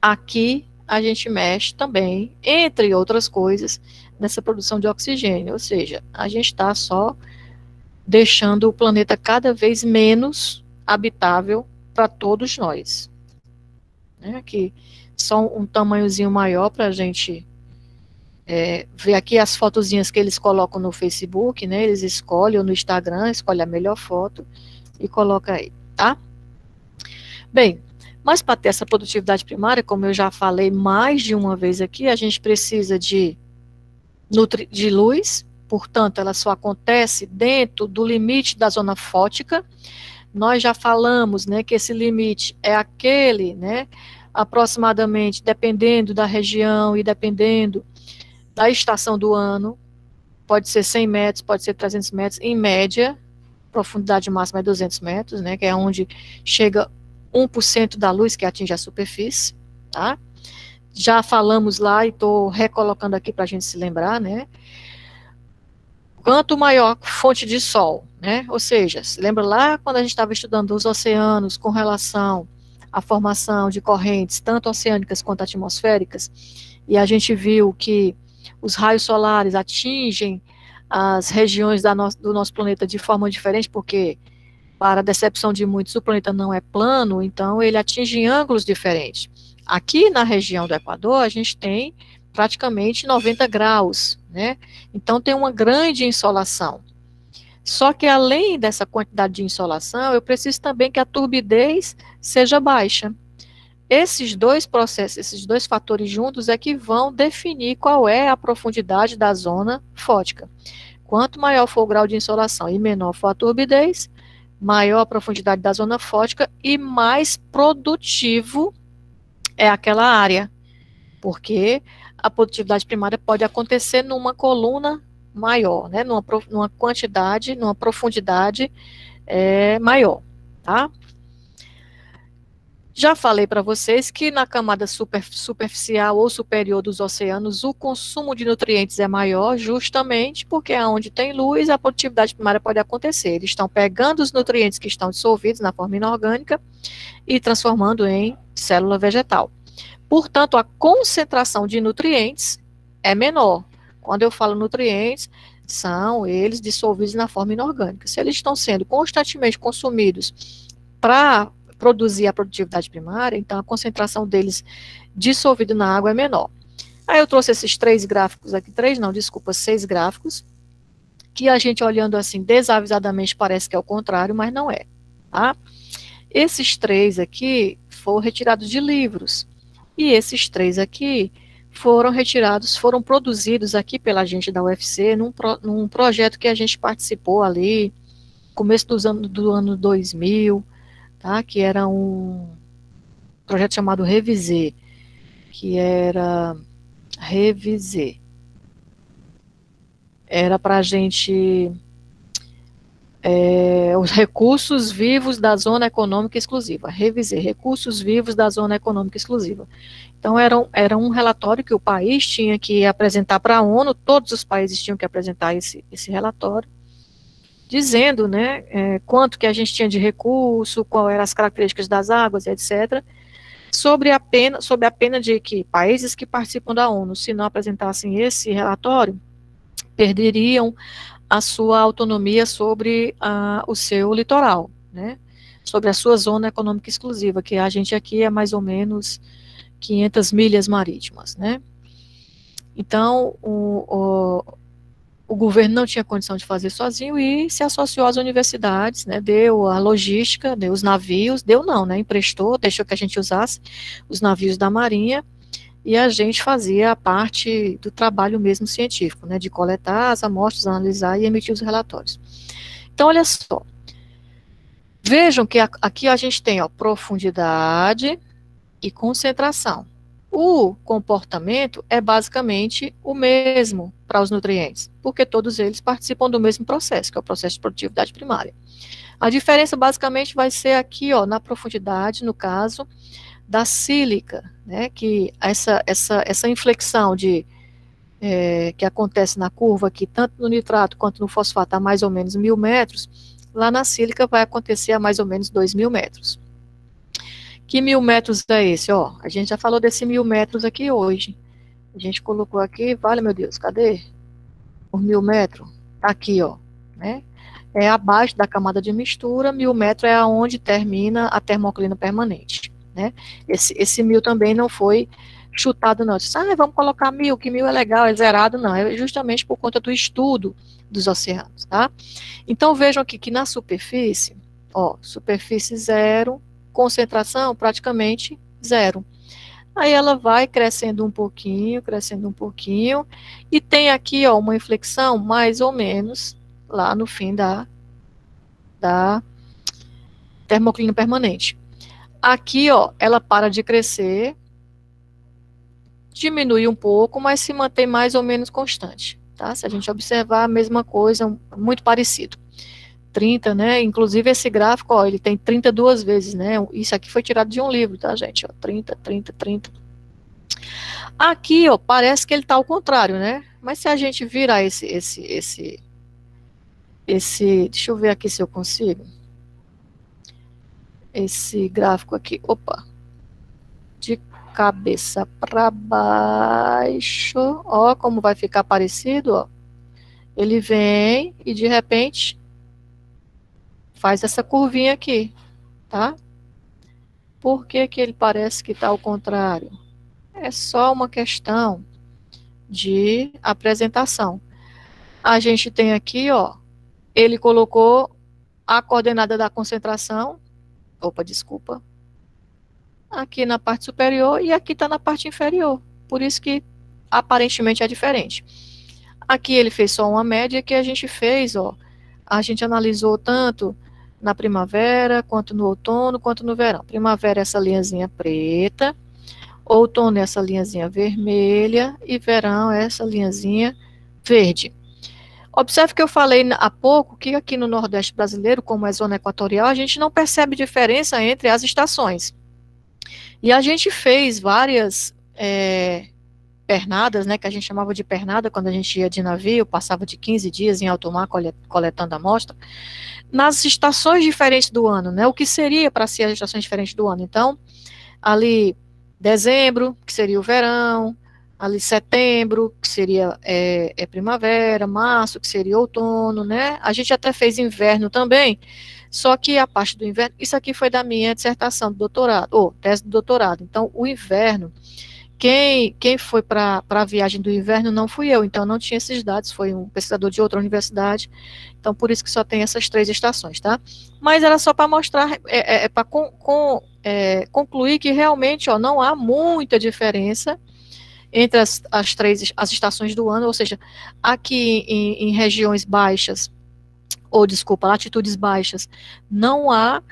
aqui, a gente mexe também, entre outras coisas, nessa produção de oxigênio. Ou seja, a gente está só deixando o planeta cada vez menos habitável para todos nós. Aqui, só um tamanhozinho maior para a gente ver aqui as fotozinhas que eles colocam no Facebook, né? Eles escolhem, ou no Instagram, escolhem a melhor foto e coloca aí, tá? Bem, mas para ter essa produtividade primária, como eu já falei mais de uma vez aqui, a gente precisa de luz, portanto, ela só acontece dentro do limite da zona fótica. Nós já falamos, né, que esse limite é aquele, né, aproximadamente, dependendo da região e dependendo da estação do ano, pode ser 100 metros, pode ser 300 metros, em média, profundidade máxima é 200 metros, né, que é onde chega 1% da luz que atinge a superfície, tá? Já falamos lá e estou recolocando aqui para a gente se lembrar, né? Quanto maior fonte de sol, né? Ou seja, se lembra lá quando a gente estava estudando os oceanos com relação à formação de correntes, tanto oceânicas quanto atmosféricas, e a gente viu que os raios solares atingem as regiões do nosso planeta de forma diferente, porque, para a decepção de muitos, o planeta não é plano, então ele atinge ângulos diferentes. Aqui na região do Equador, a gente tem praticamente 90 graus, né? Então tem uma grande insolação. Só que além dessa quantidade de insolação, eu preciso também que a turbidez seja baixa. Esses dois processos, esses dois fatores juntos é que vão definir qual é a profundidade da zona fótica. Quanto maior for o grau de insolação e menor for a turbidez, maior a profundidade da zona fótica e mais produtivo é aquela área, porque a produtividade primária pode acontecer numa coluna maior, né, numa quantidade, numa profundidade maior, tá? Já falei para vocês que na camada superficial ou superior dos oceanos, o consumo de nutrientes é maior, justamente porque onde tem luz, a produtividade primária pode acontecer. Eles estão pegando os nutrientes que estão dissolvidos na forma inorgânica e transformando em célula vegetal. Portanto, a concentração de nutrientes é menor. Quando eu falo nutrientes, são eles dissolvidos na forma inorgânica. Se eles estão sendo constantemente consumidos para produzir a produtividade primária, então a concentração deles dissolvido na água é menor. Aí eu trouxe esses 6 gráficos, que a gente olhando assim desavisadamente parece que é o contrário, mas não é, tá? Esses 3 aqui foram retirados de livros, e esses 3 aqui foram produzidos aqui pela gente da UFC, num projeto que a gente participou ali, começo do ano 2000, tá? Que era um projeto chamado Reviser, era para a gente os recursos vivos da zona econômica exclusiva, Reviser, recursos vivos da zona econômica exclusiva. Então era um relatório que o país tinha que apresentar para a ONU, todos os países tinham que apresentar esse relatório, dizendo, né, quanto que a gente tinha de recurso, qual eram as características das águas, etc., sob a pena de que países que participam da ONU, se não apresentassem esse relatório, perderiam a sua autonomia sobre o seu litoral, né, sobre a sua zona econômica exclusiva, que a gente aqui é mais ou menos 500 milhas marítimas, né. Então, o governo não tinha condição de fazer sozinho e se associou às universidades, né, deu a logística, deu os navios, emprestou, deixou que a gente usasse os navios da Marinha, e a gente fazia a parte do trabalho mesmo científico, né, de coletar as amostras, analisar e emitir os relatórios. Então, olha só, vejam que aqui a gente tem, profundidade e concentração. O comportamento é basicamente o mesmo para os nutrientes, porque todos eles participam do mesmo processo, que é o processo de produtividade primária. A diferença basicamente vai ser aqui, na profundidade, no caso da sílica, né, que essa inflexão que acontece na curva aqui, tanto no nitrato quanto no fosfato, a mais ou menos 1.000 metros, lá na sílica vai acontecer a mais ou menos 2.000 metros. Que 1.000 metros é esse? A gente já falou desse 1.000 metros aqui hoje. A gente colocou aqui, vale meu Deus, cadê? Por 1.000 metros? Tá aqui, né? É abaixo da camada de mistura, 1.000 metros é onde termina a termoclina permanente, né? Esse 1.000 também não foi chutado, não. Disse, vamos colocar 1.000, que 1.000 é legal, é zerado, não. É justamente por conta do estudo dos oceanos, tá? Então, vejam aqui que na superfície, superfície 0, concentração praticamente 0. Aí ela vai crescendo um pouquinho, e tem aqui, uma inflexão mais ou menos lá no fim da termoclina permanente. Aqui, ela para de crescer, diminui um pouco, mas se mantém mais ou menos constante, tá? Se a gente observar a mesma coisa, muito parecido. 30, né? Inclusive esse gráfico, ó, ele tem 32 vezes, né? Isso aqui foi tirado de um livro, tá, gente? Ó, 30, 30, 30. Aqui, ó, parece que ele tá ao contrário, né? Mas se a gente virar deixa eu ver aqui se eu consigo. Esse gráfico aqui, opa, de cabeça para baixo, ó, como vai ficar parecido, ó. Ele vem e de repente faz essa curvinha aqui, tá? Por que que ele parece que está ao contrário? É só uma questão de apresentação. A gente tem aqui, ó, ele colocou a coordenada da concentração, opa, desculpa, aqui na parte superior e aqui está na parte inferior. Por isso que aparentemente é diferente. Aqui ele fez só uma média que a gente fez, ó, a gente analisou tanto na primavera, quanto no outono, quanto no verão. Primavera é essa linhazinha preta, outono é essa linhazinha vermelha e verão é essa linhazinha verde. Observe que eu falei há pouco que aqui no Nordeste brasileiro, como é zona equatorial, a gente não percebe diferença entre as estações. E a gente fez várias pernadas, né, que a gente chamava de pernada, quando a gente ia de navio, passava de 15 dias em alto mar coletando amostra, nas estações diferentes do ano, né, o que seria para ser as estações diferentes do ano. Então, ali, dezembro, que seria o verão, ali setembro, que seria primavera, março, que seria outono, né, a gente até fez inverno também, só que a parte do inverno, isso aqui foi da minha dissertação do doutorado, ou tese do doutorado, então o inverno, quem foi para a viagem do inverno não fui eu, então não tinha esses dados, foi um pesquisador de outra universidade, então por isso que só tem essas 3 estações, tá? Mas era só para mostrar, para concluir que realmente, ó, não há muita diferença entre as estações do ano, ou seja, aqui em regiões baixas, ou desculpa, latitudes baixas, não há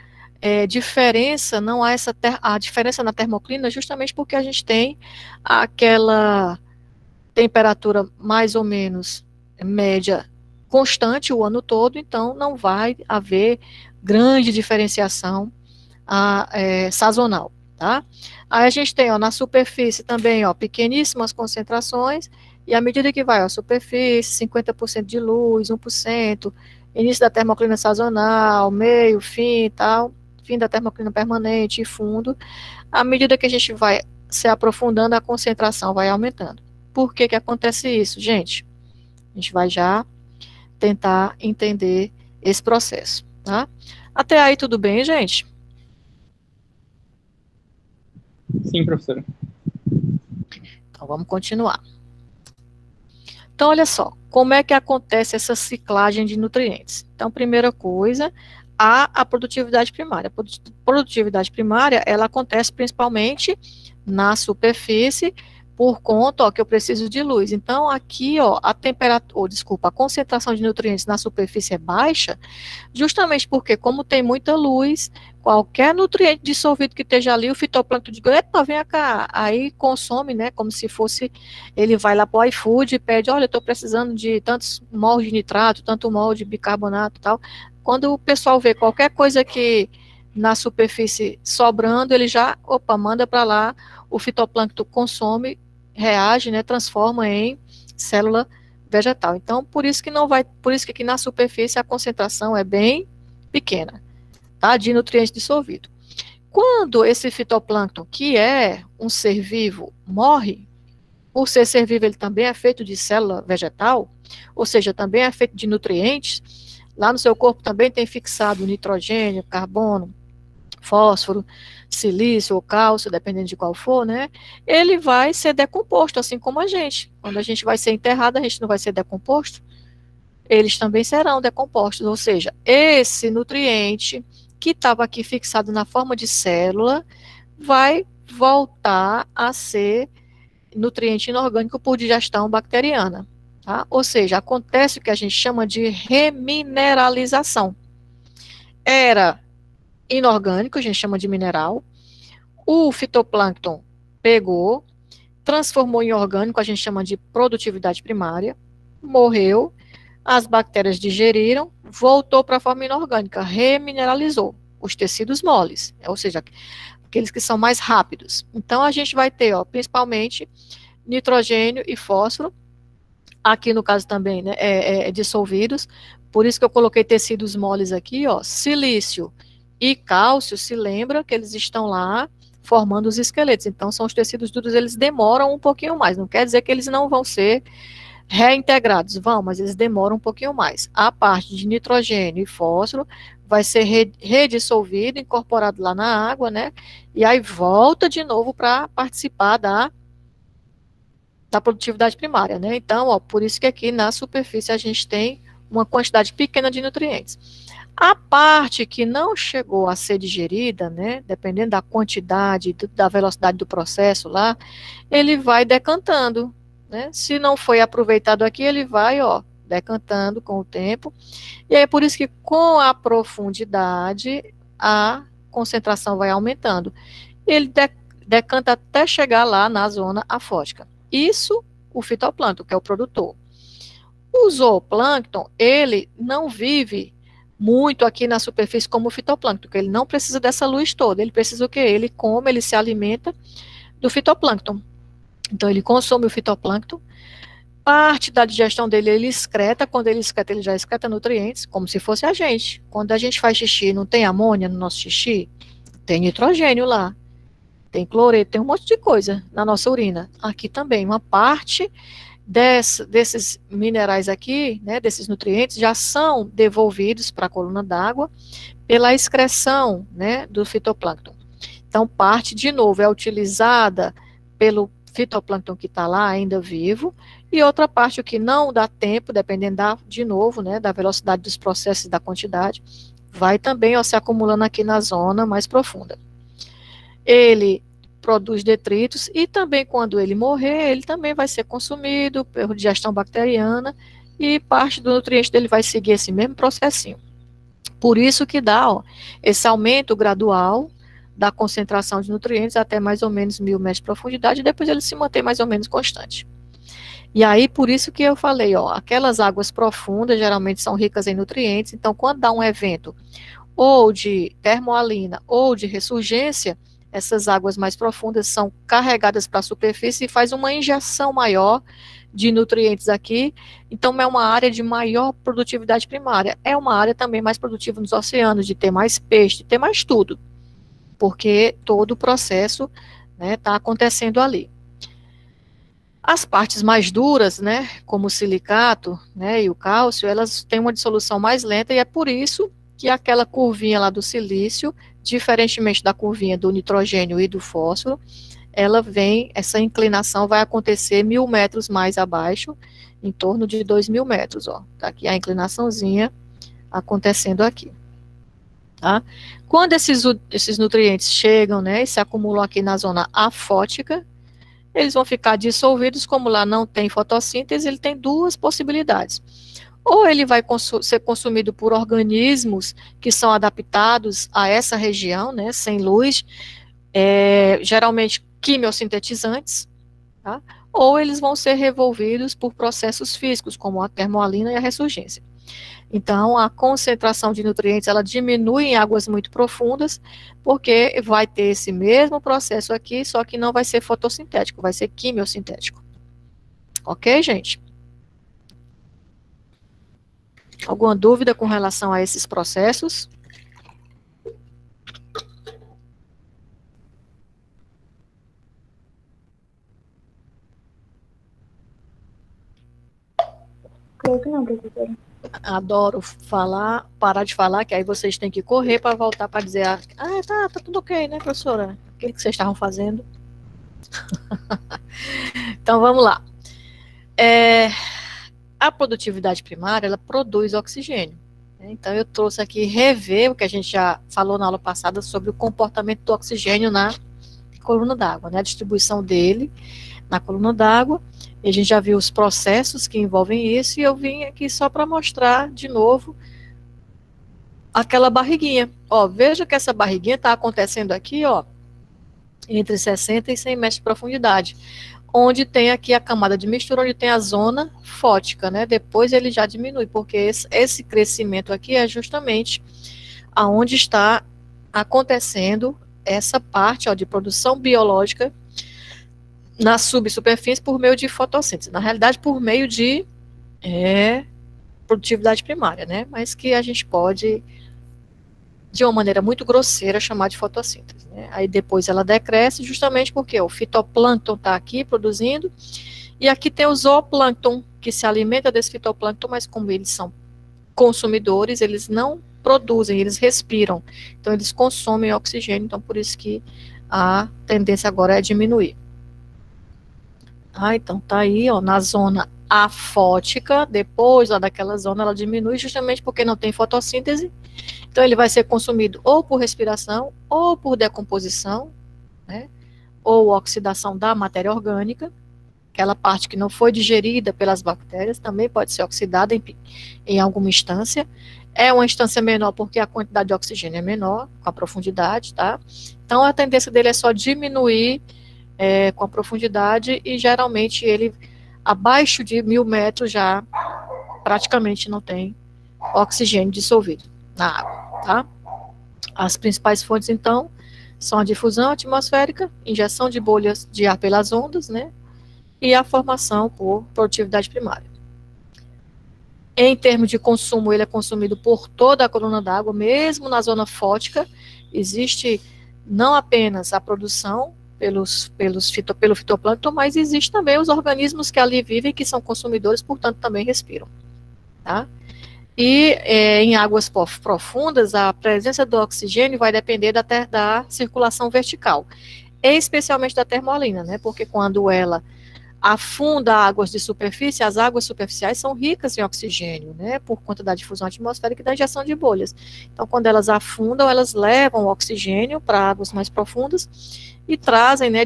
diferença, não há a diferença na termoclina, justamente porque a gente tem aquela temperatura mais ou menos média constante o ano todo, então não vai haver grande diferenciação sazonal, tá? Aí a gente tem, ó, na superfície também, ó, pequeníssimas concentrações, e à medida que vai, ó, superfície, 50% de luz, 1%, início da termoclina sazonal, meio, fim e tal, fim da termoclina permanente e fundo, à medida que a gente vai se aprofundando, a concentração vai aumentando. Por que que acontece isso, gente? A gente vai já tentar entender esse processo, tá? Até aí tudo bem, gente? Sim, professora. Então vamos continuar. Então, olha só, como é que acontece essa ciclagem de nutrientes? Então, primeira coisa, a produtividade primária. A produtividade primária, ela acontece principalmente na superfície, por conta, ó, que eu preciso de luz. Então, aqui, ó, a concentração de nutrientes na superfície é baixa, justamente porque, como tem muita luz, qualquer nutriente dissolvido que esteja ali, o fitoplâncton diz, epa, vem cá, aí consome, né, como se fosse, ele vai lá para o iFood e pede, olha, eu estou precisando de tantos mol de nitrato, tanto mol de bicarbonato e tal. Quando o pessoal vê qualquer coisa que na superfície sobrando, ele já, opa, manda para lá, o fitoplâncton consome, reage, né, transforma em célula vegetal. Então, por isso que aqui na superfície a concentração é bem pequena, tá, de nutrientes dissolvidos. Quando esse fitoplâncton, que é um ser vivo, morre, por ser vivo ele também é feito de célula vegetal, ou seja, também é feito de nutrientes, lá no seu corpo também tem fixado nitrogênio, carbono, fósforo, silício ou cálcio, dependendo de qual for, né, ele vai ser decomposto, assim como a gente. Quando a gente vai ser enterrado, a gente não vai ser decomposto? Eles também serão decompostos, ou seja, esse nutriente que estava aqui fixado na forma de célula vai voltar a ser nutriente inorgânico por digestão bacteriana, tá? Ou seja, acontece o que a gente chama de remineralização. Era inorgânico, a gente chama de mineral, o fitoplâncton pegou, transformou em orgânico, a gente chama de produtividade primária, morreu, as bactérias digeriram, voltou para a forma inorgânica, remineralizou os tecidos moles, ou seja, aqueles que são mais rápidos. Então, a gente vai ter, ó, principalmente, nitrogênio e fósforo, aqui no caso também, né, dissolvidos, por isso que eu coloquei tecidos moles aqui, ó, silício e cálcio, se lembra que eles estão lá formando os esqueletos, então são os tecidos duros, eles demoram um pouquinho mais, não quer dizer que eles não vão ser reintegrados, vão, mas eles demoram um pouquinho mais. A parte de nitrogênio e fósforo vai ser redissolvido, incorporado lá na água, né, e aí volta de novo para participar da produtividade primária, né? Então, ó, por isso que aqui na superfície a gente tem uma quantidade pequena de nutrientes. A parte que não chegou a ser digerida, né, dependendo da quantidade, da velocidade do processo lá, ele vai decantando, né? Se não foi aproveitado aqui, ele vai, ó, decantando com o tempo. E é por isso que com a profundidade, a concentração vai aumentando. Ele decanta até chegar lá na zona afótica. Isso o fitoplâncton, que é o produtor. O zooplâncton, ele não vive muito aqui na superfície como o fitoplâncton, porque ele não precisa dessa luz toda, ele precisa o quê? Ele come, ele se alimenta do fitoplâncton. Então, ele consome o fitoplâncton, parte da digestão dele ele excreta, quando ele excreta, ele já excreta nutrientes, como se fosse a gente. Quando a gente faz xixi, não tem amônia no nosso xixi? Tem nitrogênio lá. Tem cloreto, tem um monte de coisa na nossa urina. Aqui também, uma parte desses minerais aqui, né, desses nutrientes, já são devolvidos para a coluna d'água pela excreção, né, do fitoplâncton. Então, parte, de novo, é utilizada pelo fitoplâncton que está lá ainda vivo, e outra parte, o que não dá tempo, dependendo, de novo, né, da velocidade dos processos e da quantidade, vai também, ó, se acumulando aqui na zona mais profunda. Ele produz detritos e também quando ele morrer, ele também vai ser consumido por digestão bacteriana e parte do nutriente dele vai seguir esse mesmo processinho. Por isso que dá, ó, esse aumento gradual da concentração de nutrientes até mais ou menos 1.000 metros de profundidade e depois ele se mantém mais ou menos constante. E aí, por isso que eu falei, ó, aquelas águas profundas geralmente são ricas em nutrientes, então quando dá um evento ou de termoalina ou de ressurgência, essas águas mais profundas são carregadas para a superfície e faz uma injeção maior de nutrientes aqui, então é uma área de maior produtividade primária, é uma área também mais produtiva nos oceanos, de ter mais peixe, de ter mais tudo, porque todo o processo está acontecendo ali. As partes mais duras, né, como o silicato, né, e o cálcio, elas têm uma dissolução mais lenta e é por isso que aquela curvinha lá do silício, diferentemente da curvinha do nitrogênio e do fósforo, ela vem, essa inclinação vai acontecer 1.000 metros mais abaixo, em torno de 2.000 metros, ó. Tá aqui a inclinaçãozinha acontecendo aqui. Tá? Quando esses nutrientes chegam, né, e se acumulam aqui na zona afótica, eles vão ficar dissolvidos, como lá não tem fotossíntese, ele tem duas possibilidades. Ou ele vai ser consumido por organismos que são adaptados a essa região, né, sem luz, geralmente quimiosintetizantes, tá? Ou eles vão ser revolvidos por processos físicos, como a termoalina e a ressurgência. Então, a concentração de nutrientes, ela diminui em águas muito profundas, porque vai ter esse mesmo processo aqui, só que não vai ser fotossintético, vai ser quimiosintético. Ok, gente? Alguma dúvida com relação a esses processos? Creio que não, professora. Adoro falar, parar de falar, que aí vocês têm que correr para voltar para dizer, tá tudo ok, né, professora? O que vocês estavam fazendo? Então, vamos lá. A produtividade primária, ela produz oxigênio. Né? Então, eu trouxe aqui rever o que a gente já falou na aula passada sobre o comportamento do oxigênio na coluna d'água, né? A distribuição dele na coluna d'água. E a gente já viu os processos que envolvem isso, e eu vim aqui só para mostrar de novo aquela barriguinha. Ó, veja que essa barriguinha está acontecendo aqui, ó, entre 60 e 100 metros de profundidade, onde tem aqui a camada de mistura, onde tem a zona fótica, né? Depois ele já diminui, porque esse crescimento aqui é justamente aonde está acontecendo essa parte, ó, de produção biológica na subsuperfície por meio de fotossíntese. Na realidade, por meio de produtividade primária, né? Mas que a gente pode, de uma maneira muito grosseira, chamar de fotossíntese, né? Aí depois ela decresce justamente porque o fitoplâncton está aqui produzindo, e aqui tem o zooplâncton, que se alimenta desse fitoplâncton, mas como eles são consumidores, eles não produzem, eles respiram. Então, eles consomem oxigênio, então por isso que a tendência agora é diminuir. Então tá aí, ó, na zona afótica, depois lá daquela zona ela diminui justamente porque não tem fotossíntese, então ele vai ser consumido ou por respiração, ou por decomposição, né, ou oxidação da matéria orgânica, aquela parte que não foi digerida pelas bactérias, também pode ser oxidada em alguma instância. É uma instância menor porque a quantidade de oxigênio é menor, com a profundidade, tá? Então a tendência dele é só diminuir com a profundidade, e geralmente ele, abaixo de 1.000 metros, já praticamente não tem oxigênio dissolvido na água, tá? As principais fontes, então, são a difusão atmosférica, injeção de bolhas de ar pelas ondas, né? E a formação por produtividade primária. Em termos de consumo, ele é consumido por toda a coluna d'água, mesmo na zona fótica. Existe não apenas a produção pelo fitoplâncton, mas existe também os organismos que ali vivem, que são consumidores, portanto também respiram, tá? E em águas profundas, a presença do oxigênio vai depender da circulação vertical, especialmente da termoalina, né? Porque quando ela afunda águas de superfície, as águas superficiais são ricas em oxigênio, né, por conta da difusão atmosférica e da injeção de bolhas. Então, quando elas afundam, elas levam o oxigênio para águas mais profundas e trazem, né,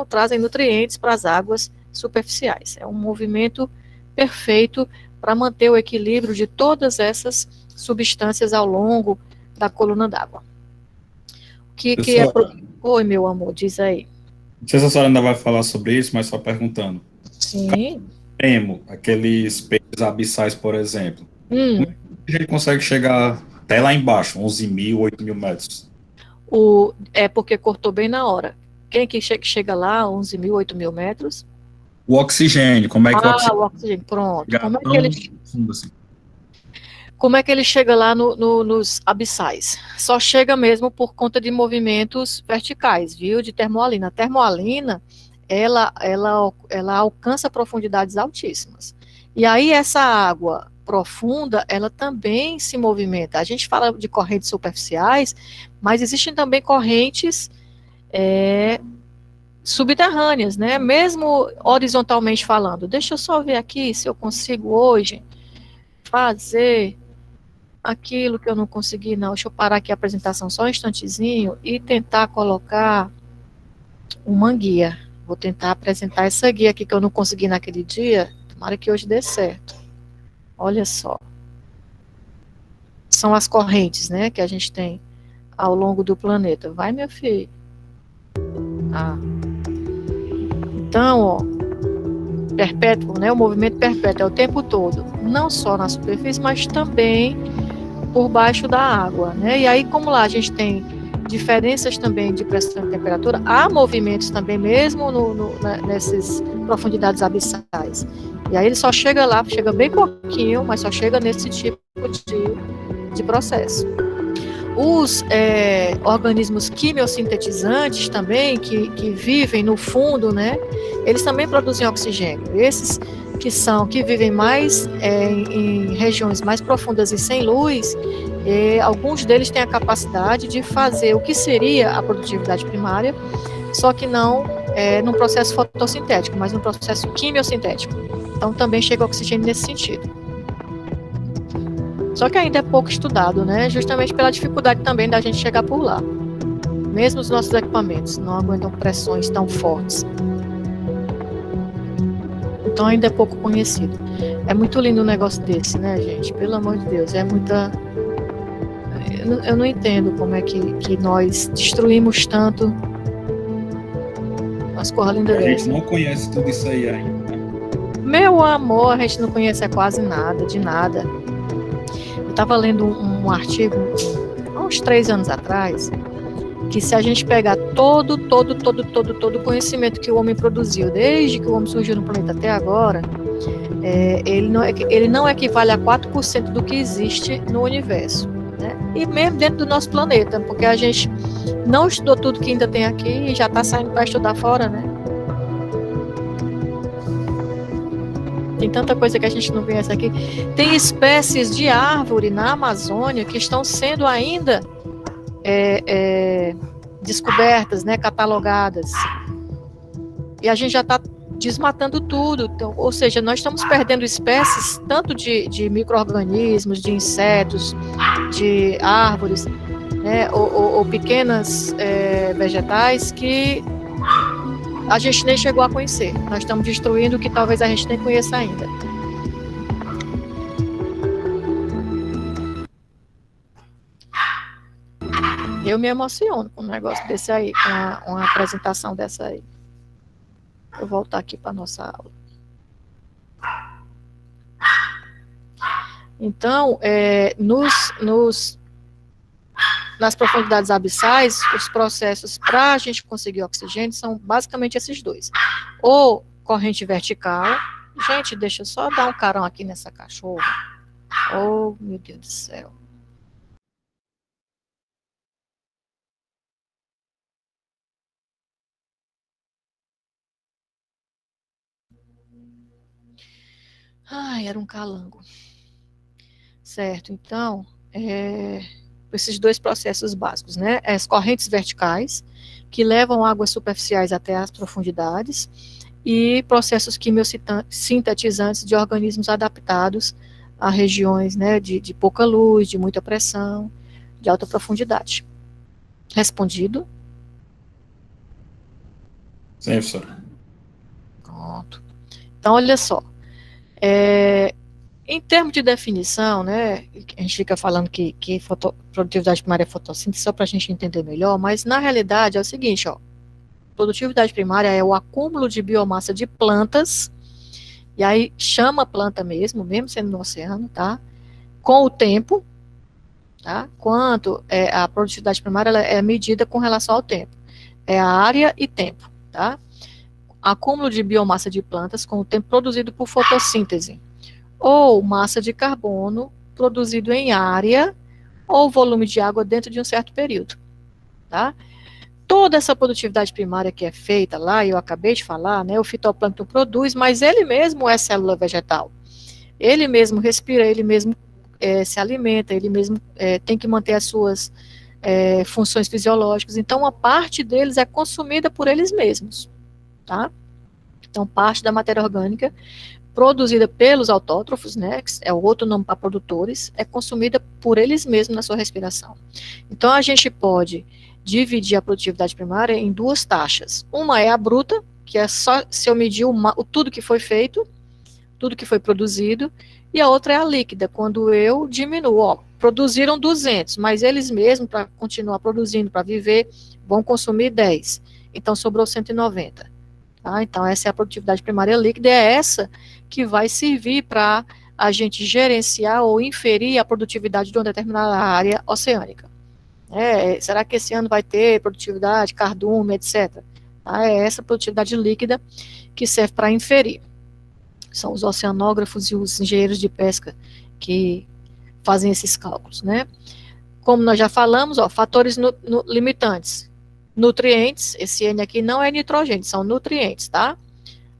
trazem nutrientes para as águas superficiais. É um movimento perfeito para manter o equilíbrio de todas essas substâncias ao longo da coluna d'água. Oi, meu amor, diz aí. Não sei se a senhora ainda vai falar sobre isso, mas só perguntando. Sim. Temo aqueles peixes abissais, por exemplo. Como é que a gente consegue chegar até lá embaixo, 11.000, 8.000 metros? É porque cortou bem na hora. Quem que chega lá, 11.000, 8.000 metros? O oxigênio, como é que o oxigênio... o oxigênio, pronto. Assim? Como é que ele chega lá nos abissais? Só chega mesmo por conta de movimentos verticais, viu? De termoalina. A termoalina, ela alcança profundidades altíssimas. E aí essa água profunda, ela também se movimenta. A gente fala de correntes superficiais, mas existem também correntes subterrâneas, né? Mesmo horizontalmente falando. Deixa eu só ver aqui se eu consigo hoje fazer aquilo que eu não consegui, não. Deixa eu parar aqui a apresentação só um instantezinho e tentar colocar uma guia. Vou tentar apresentar essa guia aqui que eu não consegui naquele dia. Tomara que hoje dê certo. Olha só. São as correntes, né, que a gente tem ao longo do planeta. Vai, meu filho. Então, ó, perpétuo, né, o movimento perpétuo é o tempo todo. Não só na superfície, mas também por baixo da água, né? E aí, como lá a gente tem diferenças também de pressão e temperatura, há movimentos também mesmo nessas profundidades abissais. E aí ele só chega lá, chega bem pouquinho, mas só chega nesse tipo de processo. Os organismos quimiosintetizantes também, que vivem no fundo, né? Eles também produzem oxigênio. Esses que vivem mais em regiões mais profundas e sem luz, alguns deles têm a capacidade de fazer o que seria a produtividade primária, só que não num processo fotossintético, mas num processo quimiosintético. Então também chega oxigênio nesse sentido. Só que ainda é pouco estudado, né? Justamente pela dificuldade também da gente chegar por lá. Mesmo os nossos equipamentos não aguentam pressões tão fortes. Então ainda é pouco conhecido. É muito lindo um negócio desse, né, gente? Pelo amor de Deus, é muita... Eu não entendo como é que nós destruímos tanto Umas coisas lindas A gente dessas. não conhece tudo isso aí ainda, né? Meu amor, a gente não conhece quase nada, de nada. Eu estava lendo um artigo há uns 3 anos atrás, que se a gente pegar todo o conhecimento que o homem produziu, desde que o homem surgiu no planeta até agora, ele não equivale a 4% do que existe no universo. Né? E mesmo dentro do nosso planeta, porque a gente não estudou tudo que ainda tem aqui e já está saindo para estudar fora, né? Tem tanta coisa que a gente não conhece aqui. Tem espécies de árvore na Amazônia que estão sendo ainda descobertas, né, catalogadas. E a gente já está desmatando tudo. Então, ou seja, nós estamos perdendo espécies tanto de micro-organismos, de insetos, de árvores, né, ou pequenas vegetais que a gente nem chegou a conhecer. Nós estamos destruindo o que talvez a gente nem conheça ainda. Eu me emociono com um negócio desse aí, com uma apresentação dessa aí. Vou voltar aqui para a nossa aula. Então, nas profundidades abissais, os processos para a gente conseguir oxigênio são basicamente esses dois. Ou corrente vertical. Gente, deixa eu só dar um carão aqui nessa cachorra. Oh, meu Deus do céu. Ai, era um calango. Certo, então, esses dois processos básicos, né? As correntes verticais, que levam águas superficiais até as profundidades, e processos quimiosintetizantes de organismos adaptados a regiões, né, de pouca luz, de muita pressão, de alta profundidade. Respondido? Sim, professor. Pronto. Então, olha só. Em termos de definição, né, a gente fica falando que produtividade primária é fotossíntese só para a gente entender melhor, mas na realidade é o seguinte, ó, produtividade primária é o acúmulo de biomassa de plantas, e aí chama planta mesmo sendo no oceano, tá? Com o tempo, tá? Quanto a produtividade primária ela é medida com relação ao tempo. É a área e tempo, tá? Acúmulo de biomassa de plantas com o tempo produzido por fotossíntese. Ou massa de carbono produzido em área ou volume de água dentro de um certo período, tá? Toda essa produtividade primária que é feita lá, eu acabei de falar, né, o fitoplâncton produz, mas ele mesmo é célula vegetal. Ele mesmo respira, ele mesmo se alimenta, ele mesmo tem que manter as suas funções fisiológicas, então uma parte deles é consumida por eles mesmos, tá? Então parte da matéria orgânica produzida pelos autótrofos, né, que é o outro nome para produtores, é consumida por eles mesmos na sua respiração. Então, a gente pode dividir a produtividade primária em duas taxas. Uma é a bruta, que é só se eu medir tudo que foi feito, tudo que foi produzido, e a outra é a líquida, quando eu diminuo, ó, produziram 200, mas eles mesmos, para continuar produzindo, para viver, vão consumir 10. Então, sobrou 190. Tá? Então, essa é a produtividade primária líquida, é essa que vai servir para a gente gerenciar ou inferir a produtividade de uma determinada área oceânica. Será que esse ano vai ter produtividade, cardume, etc. Tá? É essa produtividade líquida que serve para inferir. São os oceanógrafos e os engenheiros de pesca que fazem esses cálculos, né? Como nós já falamos, ó, fatores limitantes. Nutrientes, esse N aqui não é nitrogênio, são nutrientes, tá?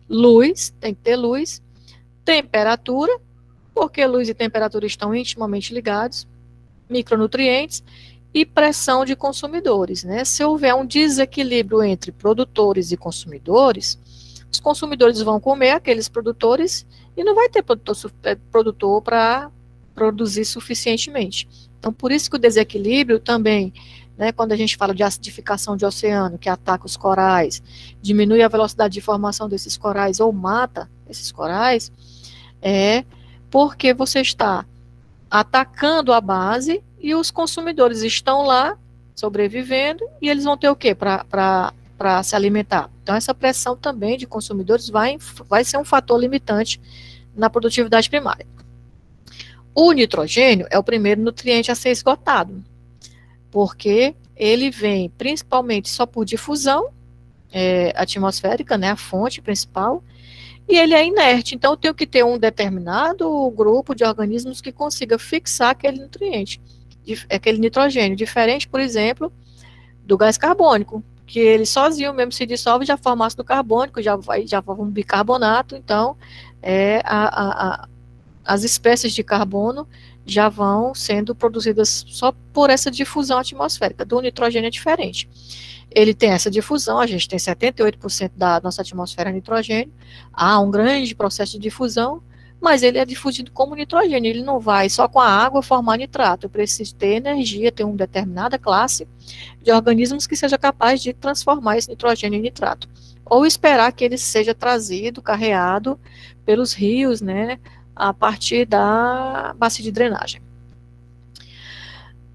Luz, tem que ter luz. Temperatura, porque luz e temperatura estão intimamente ligados. Micronutrientes e pressão de consumidores, né? Se houver um desequilíbrio entre produtores e consumidores, os consumidores vão comer aqueles produtores e não vai ter produtor para produzir suficientemente. Então, por isso que o desequilíbrio também, né, quando a gente fala de acidificação de oceano, que ataca os corais, diminui a velocidade de formação desses corais ou mata esses corais, é porque você está atacando a base e os consumidores estão lá sobrevivendo e eles vão ter o quê para se alimentar? Então, essa pressão também de consumidores vai ser um fator limitante na produtividade primária. O nitrogênio é o primeiro nutriente a ser esgotado, porque ele vem principalmente só por difusão atmosférica, né, a fonte principal, e ele é inerte, então eu tenho que ter um determinado grupo de organismos que consiga fixar aquele nutriente, aquele nitrogênio, diferente, por exemplo, do gás carbônico, que ele sozinho mesmo se dissolve, já forma ácido carbônico, já forma um bicarbonato, então as espécies de carbono já vão sendo produzidas só por essa difusão atmosférica. Do nitrogênio é diferente. Ele tem essa difusão, a gente tem 78% da nossa atmosfera nitrogênio, há um grande processo de difusão, mas ele é difundido como nitrogênio, ele não vai só com a água formar nitrato, eu preciso ter energia, ter uma determinada classe de organismos que seja capaz de transformar esse nitrogênio em nitrato, ou esperar que ele seja trazido, carreado pelos rios, né, a partir da bacia de drenagem.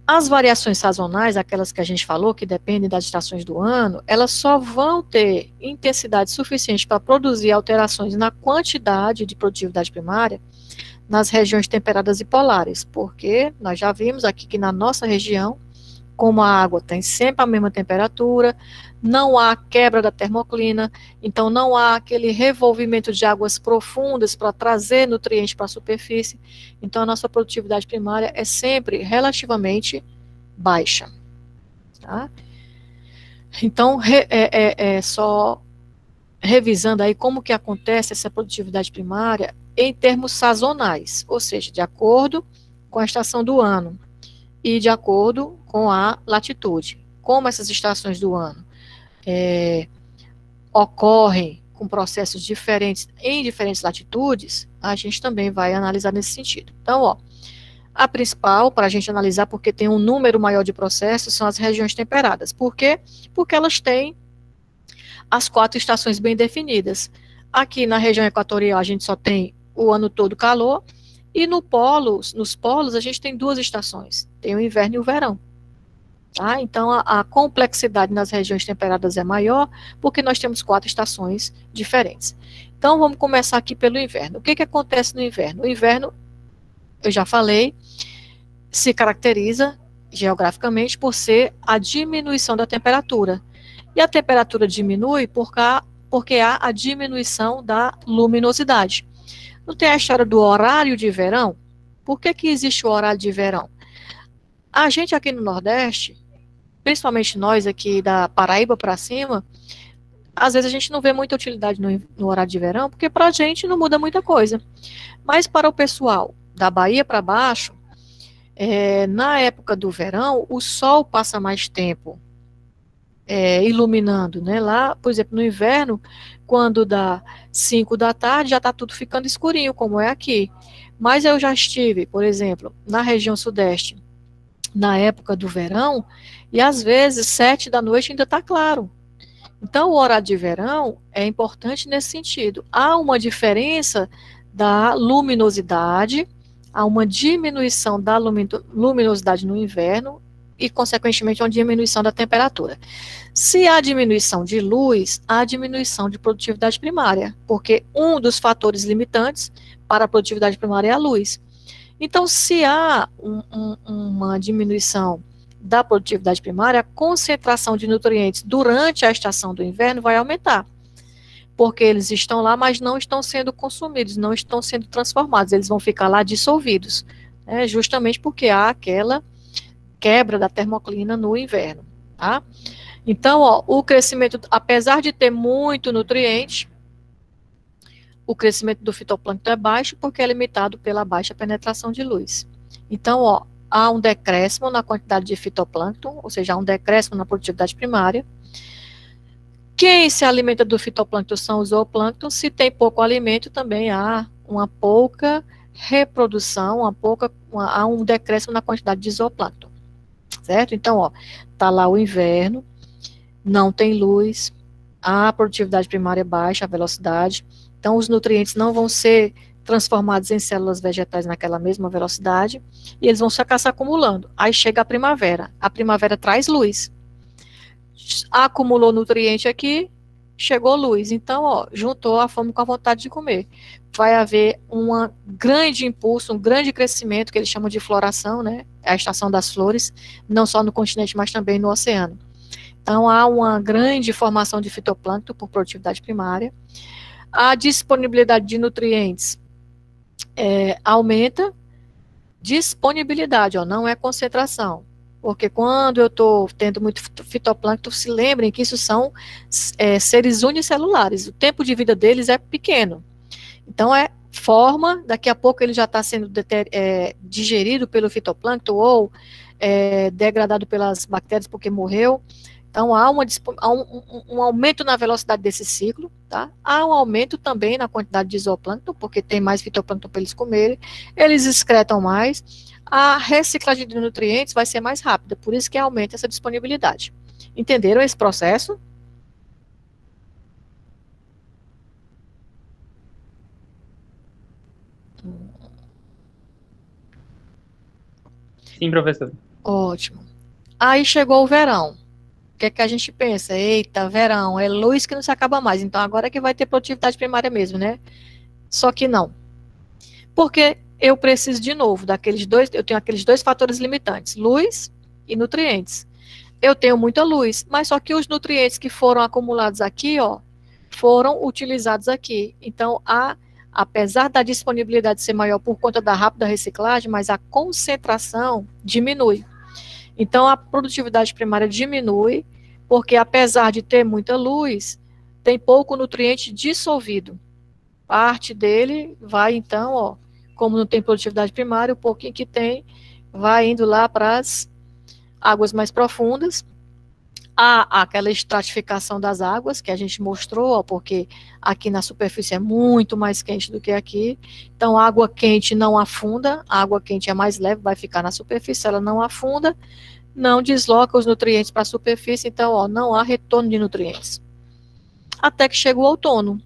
As variações sazonais, aquelas que a gente falou, que dependem das estações do ano, elas só vão ter intensidade suficiente para produzir alterações na quantidade de produtividade primária nas regiões temperadas e polares, porque nós já vimos aqui que na nossa região, como a água tem sempre a mesma temperatura, não há quebra da termoclina, então não há aquele revolvimento de águas profundas para trazer nutrientes para a superfície, então a nossa produtividade primária é sempre relativamente baixa. Tá? Então, só revisando aí como que acontece essa produtividade primária em termos sazonais, ou seja, de acordo com a estação do ano e de acordo com a latitude. Como essas estações do ano ocorrem com processos diferentes em diferentes latitudes, a gente também vai analisar nesse sentido. Então, a principal para a gente analisar, porque tem um número maior de processos, são as regiões temperadas. Por quê? Porque elas têm as 4 estações bem definidas. Aqui na região equatorial a gente só tem o ano todo calor, e nos polos a gente tem 2 estações, tem o inverno e o verão. Tá? Então, a complexidade nas regiões temperadas é maior, porque nós temos 4 estações diferentes. Então, vamos começar aqui pelo inverno. O que acontece no inverno? O inverno, eu já falei, se caracteriza geograficamente por ser a diminuição da temperatura. E a temperatura diminui porque há a diminuição da luminosidade. Não tem a história do horário de verão? Por que existe o horário de verão? A gente aqui no Nordeste, principalmente nós aqui da Paraíba para cima, às vezes a gente não vê muita utilidade no horário de verão, porque para a gente não muda muita coisa. Mas para o pessoal da Bahia para baixo, na época do verão, o sol passa mais tempo iluminando, né? Lá, por exemplo, no inverno, quando dá 5 da tarde, já está tudo ficando escurinho, como é aqui. Mas eu já estive, por exemplo, na região sudeste, na época do verão, e às vezes 7 da noite ainda está claro. Então, o horário de verão é importante nesse sentido. Há uma diferença da luminosidade, há uma diminuição da luminosidade no inverno e, consequentemente, uma diminuição da temperatura. Se há diminuição de luz, há diminuição de produtividade primária, porque um dos fatores limitantes para a produtividade primária é a luz. Então, se há uma diminuição da produtividade primária, a concentração de nutrientes durante a estação do inverno vai aumentar, porque eles estão lá, mas não estão sendo consumidos, não estão sendo transformados, eles vão ficar lá dissolvidos, né, justamente porque há aquela quebra da termoclina no inverno, tá? Então, o crescimento, apesar de ter muito nutriente, o crescimento do fitoplâncton é baixo porque é limitado pela baixa penetração de luz. Então, há um decréscimo na quantidade de fitoplâncton, ou seja, há um decréscimo na produtividade primária. Quem se alimenta do fitoplâncton são os zooplânctons. Se tem pouco alimento, também há uma pouca reprodução, há um decréscimo na quantidade de zooplâncton. Certo? Então, tá lá o inverno, não tem luz, a produtividade primária baixa, a velocidade. Então, os nutrientes não vão ser transformados em células vegetais naquela mesma velocidade, e eles vão ficar se acumulando. Aí chega a primavera traz luz. Acumulou nutriente aqui, chegou luz. Então, ó, juntou a fome com a vontade de comer. Vai haver um grande impulso, um grande crescimento, que eles chamam de floração, né? É a estação das flores, não só no continente, mas também no oceano. Então, há uma grande formação de fitoplâncton por produtividade primária. A disponibilidade de nutrientes aumenta. Disponibilidade, ó, não é concentração. Porque quando eu estou tendo muito fitoplâncton, se lembrem que isso são seres unicelulares. O tempo de vida deles é pequeno. Então, daqui a pouco ele já está sendo digerido pelo fitoplâncton ou degradado pelas bactérias porque morreu. Então, há um aumento na velocidade desse ciclo, tá? Há um aumento também na quantidade de zooplâncton, porque tem mais fitoplâncton para eles comerem, eles excretam mais, a reciclagem de nutrientes vai ser mais rápida, por isso que aumenta essa disponibilidade. Entenderam esse processo? Sim, professor. Ótimo. Aí chegou o verão. O que é que a gente pensa? Eita, verão, é luz que não se acaba mais, então agora é que vai ter produtividade primária mesmo, né? Só que não. Porque eu preciso, de novo, eu tenho aqueles dois fatores limitantes, luz e nutrientes. Eu tenho muita luz, mas só que os nutrientes que foram acumulados aqui, ó, foram utilizados aqui. Então, apesar da disponibilidade ser maior por conta da rápida reciclagem, mas a concentração diminui. Então, a produtividade primária diminui, porque apesar de ter muita luz, tem pouco nutriente dissolvido. Parte dele vai, então, ó, como não tem produtividade primária, o pouquinho que tem vai indo lá para as águas mais profundas. Há aquela estratificação das águas que a gente mostrou, ó, porque aqui na superfície é muito mais quente do que aqui. Então, a água quente não afunda, a água quente é mais leve, vai ficar na superfície, ela não afunda, não desloca os nutrientes para a superfície, então, ó, não há retorno de nutrientes. Até que chega o outono.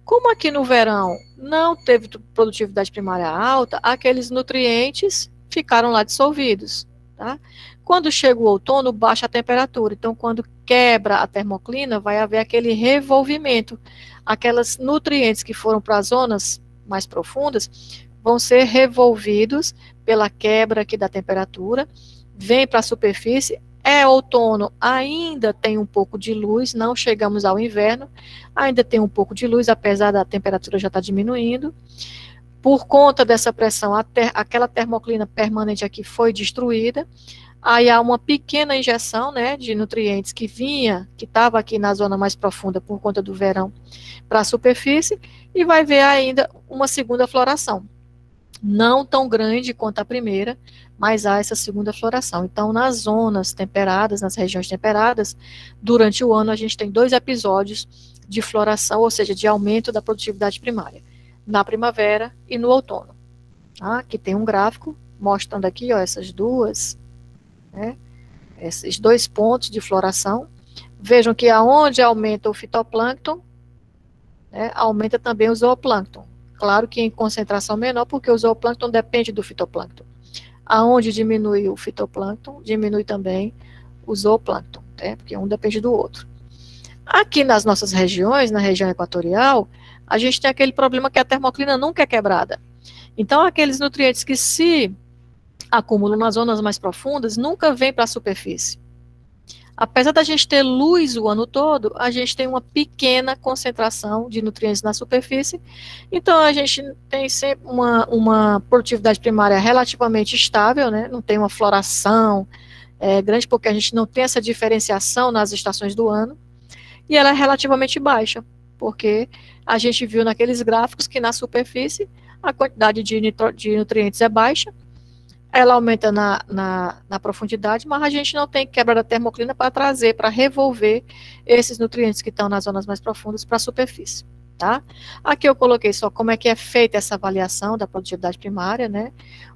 Como aqui no verão não teve produtividade primária alta, aqueles nutrientes ficaram lá dissolvidos, tá? Quando chega o outono, baixa a temperatura. Então, quando quebra a termoclina, vai haver aquele revolvimento. Aqueles nutrientes que foram para as zonas mais profundas vão ser revolvidos pela quebra aqui da temperatura, vem para a superfície. É outono, ainda tem um pouco de luz, não chegamos ao inverno, ainda tem um pouco de luz, apesar da temperatura já estar diminuindo. Por conta dessa pressão, aquela termoclina permanente aqui foi destruída. Aí há uma pequena injeção, né, de nutrientes que estava aqui na zona mais profunda por conta do verão para a superfície, e vai ver ainda uma segunda floração. Não tão grande quanto a primeira, mas há essa segunda floração. Então, nas zonas temperadas, nas regiões temperadas, durante o ano a gente tem 2 episódios de floração, ou seja, de aumento da produtividade primária, na primavera e no outono. Tá? Aqui tem um gráfico mostrando aqui, ó, essas duas, né, esses 2 pontos de floração. Vejam que aonde aumenta o fitoplâncton, né, aumenta também o zooplâncton. Claro que em concentração menor, porque o zooplâncton depende do fitoplâncton. Aonde diminui o fitoplâncton, diminui também o zooplâncton, né? Porque um depende do outro. Aqui nas nossas regiões, na região equatorial, a gente tem aquele problema que a termoclina nunca é quebrada. Então, aqueles nutrientes que se acumulam nas zonas mais profundas nunca vêm para a superfície. Apesar da gente ter luz o ano todo, a gente tem uma pequena concentração de nutrientes na superfície, então a gente tem sempre uma produtividade primária relativamente estável, né? Não tem uma floração grande, porque a gente não tem essa diferenciação nas estações do ano, e ela é relativamente baixa, porque a gente viu naqueles gráficos que na superfície a quantidade de nutrientes é baixa, ela aumenta na profundidade, mas a gente não tem quebra da termoclina para trazer, para revolver esses nutrientes que estão nas zonas mais profundas para a superfície, tá? Aqui eu coloquei só como é que é feita essa avaliação da produtividade primária, né?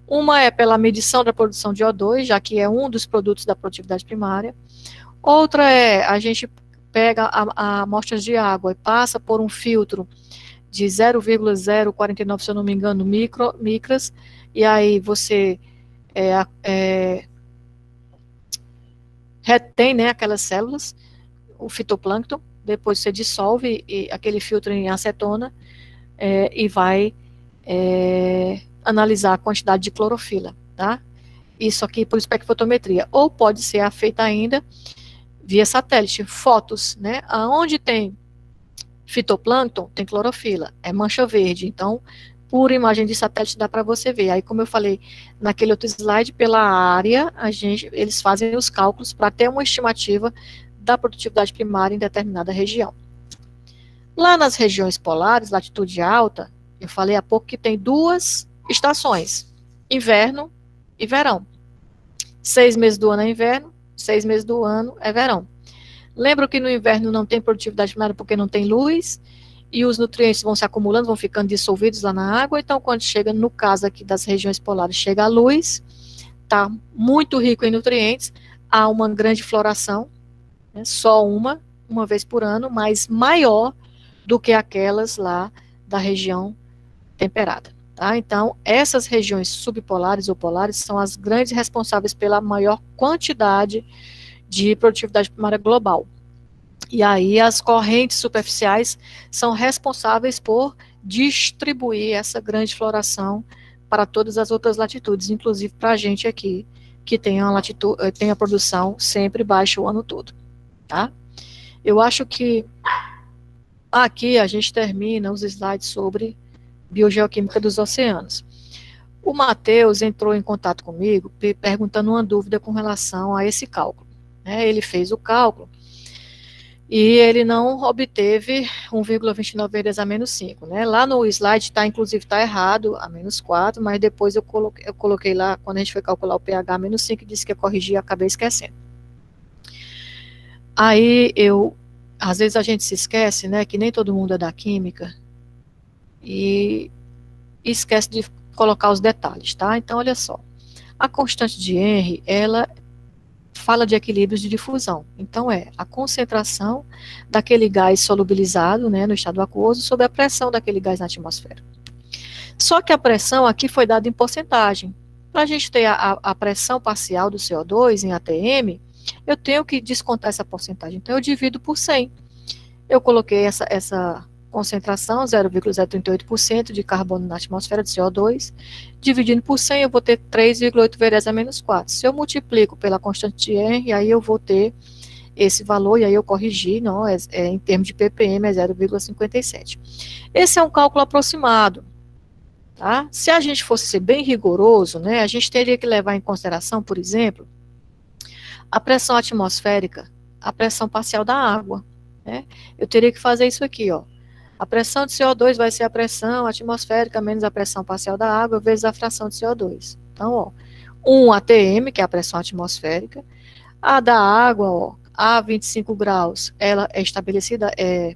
Uma é pela medição da produção de O2, já que é um dos produtos da produtividade primária. Outra é, a gente pega amostras de água e passa por um filtro de 0,049, se eu não me engano, micras, e aí você retém, né, aquelas células, o fitoplâncton, depois você dissolve aquele filtro em acetona e vai analisar a quantidade de clorofila, tá? Isso aqui por espectrofotometria. Ou pode ser feita ainda via satélite, fotos, né? Aonde tem fitoplâncton, tem clorofila, é mancha verde. Então, por imagem de satélite dá para você ver. Aí, como eu falei naquele outro slide, pela área, eles fazem os cálculos para ter uma estimativa da produtividade primária em determinada região. Lá nas regiões polares, latitude alta, eu falei há pouco que tem 2 estações, inverno e verão. 6 meses do ano é inverno, 6 meses do ano é verão. Lembra que no inverno não tem produtividade primária porque não tem luz, e os nutrientes vão se acumulando, vão ficando dissolvidos lá na água, então quando chega, no caso aqui das regiões polares, chega a luz, está muito rico em nutrientes, há uma grande floração, né, só uma vez por ano, mas maior do que aquelas lá da região temperada. Tá? Então, essas regiões subpolares ou polares são as grandes responsáveis pela maior quantidade de produtividade primária global. E aí as correntes superficiais são responsáveis por distribuir essa grande floração para todas as outras latitudes, inclusive para a gente aqui, que tem a produção sempre baixa o ano todo. Tá? Eu acho que aqui a gente termina os slides sobre biogeoquímica dos oceanos. O Matheus entrou em contato comigo perguntando uma dúvida com relação a esse cálculo. Ele fez o cálculo e ele não obteve 1,29 vezes a menos 5. Lá no slide, inclusive está errado, a menos 4, mas depois eu coloquei lá, quando a gente foi calcular o pH, menos 5, disse que ia corrigir e acabei esquecendo. Aí às vezes a gente se esquece, que nem todo mundo é da química, e esquece de colocar os detalhes, tá? Então, olha só. A constante de Henry, ela fala de equilíbrios de difusão. Então, é a concentração daquele gás solubilizado, no estado aquoso, sob a pressão daquele gás na atmosfera. Só que a pressão aqui foi dada em porcentagem. Para a gente ter a pressão parcial do CO2 em ATM, eu tenho que descontar essa porcentagem. Então, eu divido por 100. Eu coloquei essa concentração, 0,038% de carbono na atmosfera de CO2, dividindo por 100, eu vou ter 3,8 vezes a menos 4. Se eu multiplico pela constante de Henry, aí eu vou ter esse valor, e aí eu corrigi, não, em termos de ppm, é 0,57. Esse é um cálculo aproximado. Tá? Se a gente fosse ser bem rigoroso, a gente teria que levar em consideração, por exemplo, a pressão atmosférica, a pressão parcial da água. Eu teria que fazer isso aqui, ó. A pressão de CO2 vai ser a pressão atmosférica menos a pressão parcial da água vezes a fração de CO2. Então, ó, 1 atm, que é a pressão atmosférica, a da água, ó, a 25 graus, ela é estabelecida, é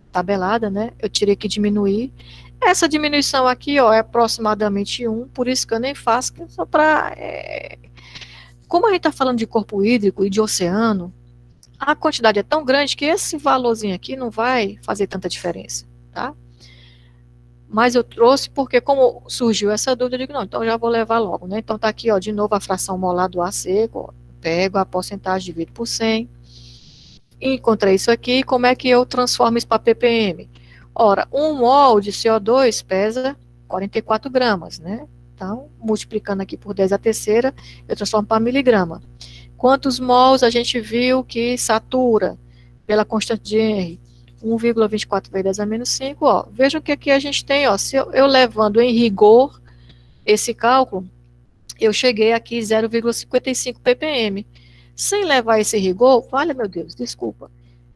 tabelada, eu teria que diminuir. Essa diminuição aqui, ó, é aproximadamente 1, por isso que eu nem faço, que é só para... Como a gente está falando de corpo hídrico e de oceano, a quantidade é tão grande que esse valorzinho aqui não vai fazer tanta diferença, tá? Mas eu trouxe porque, como surgiu essa dúvida, eu digo, não, então eu já vou levar logo, Então tá aqui, ó, de novo a fração molar do ar seco, ó, pego a porcentagem, divido por 100, encontrei isso aqui, como é que eu transformo isso para ppm? Ora, 1 mol de CO2 pesa 44 gramas, Então, multiplicando aqui por 10 a terceira, eu transformo para miligrama. Quantos mols a gente viu que satura pela constante de Henry? 1,24 vezes a menos 5, ó. Vejam que aqui a gente tem, ó, se eu levando em rigor esse cálculo, eu cheguei aqui 0,55 ppm. Sem levar esse rigor, vale, meu Deus, desculpa,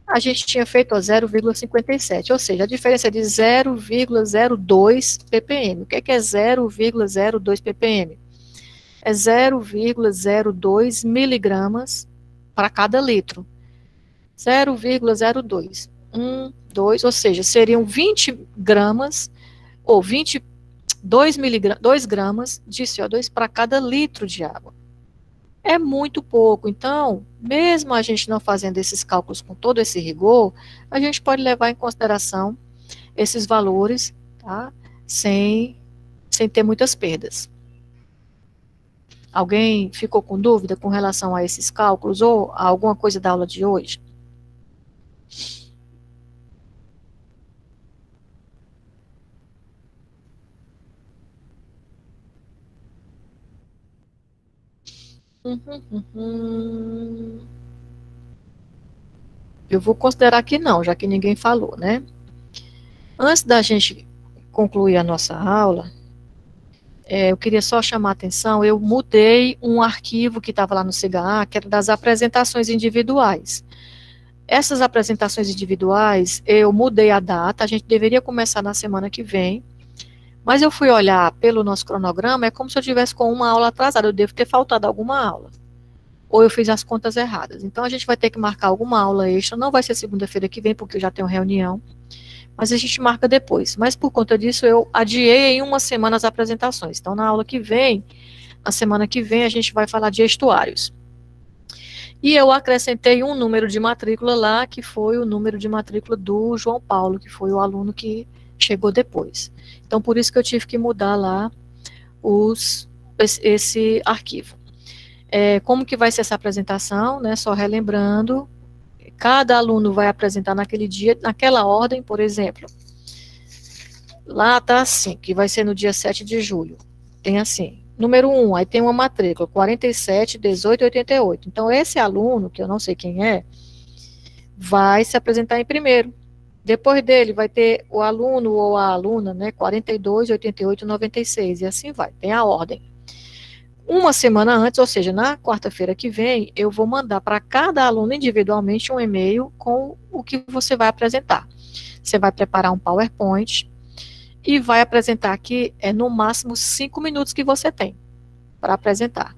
a gente tinha feito 0,57, ou seja, a diferença é de 0,02 ppm. O que é 0,02 ppm? É 0,02 miligramas para cada litro. 0,02. 2, ou seja, seriam 20 gramas, ou 2 gramas de CO2 para cada litro de água. É muito pouco. Então, mesmo a gente não fazendo esses cálculos com todo esse rigor, a gente pode levar em consideração esses valores, tá? Sem ter muitas perdas. Alguém ficou com dúvida com relação a esses cálculos ou a alguma coisa da aula de hoje? Uhum. Eu vou considerar que não, já que ninguém falou, né? Antes da gente concluir a nossa aula, eu queria só chamar a atenção, eu mudei um arquivo que estava lá no CGA, que era das apresentações individuais. Essas apresentações individuais, eu mudei a data, a gente deveria começar na semana que vem, mas eu fui olhar pelo nosso cronograma, é como se eu tivesse com uma aula atrasada, eu devo ter faltado alguma aula. Ou eu fiz as contas erradas. Então, a gente vai ter que marcar alguma aula extra, não vai ser segunda-feira que vem, porque eu já tenho reunião, mas a gente marca depois. Mas, por conta disso, eu adiei em uma semana as apresentações. Então, na aula que vem, na semana que vem, a gente vai falar de estuários. E eu acrescentei um número de matrícula lá, que foi o número de matrícula do João Paulo, que foi o aluno que chegou depois. Então, por isso que eu tive que mudar lá esse arquivo. Como que vai ser essa apresentação, né? Só relembrando, cada aluno vai apresentar naquele dia, naquela ordem, por exemplo. Lá tá assim, que vai ser no dia 7 de julho. Tem assim, número 1, aí tem uma matrícula, 47, 18 e 88. Então, esse aluno, que eu não sei quem é, vai se apresentar em primeiro. Depois dele vai ter o aluno ou a aluna, né, 42, 88, 96, e assim vai, tem a ordem. Uma semana antes, ou seja, na quarta-feira que vem, eu vou mandar para cada aluno individualmente um e-mail com o que você vai apresentar. Você vai preparar um PowerPoint e vai apresentar aqui, no máximo 5 minutos que você tem para apresentar.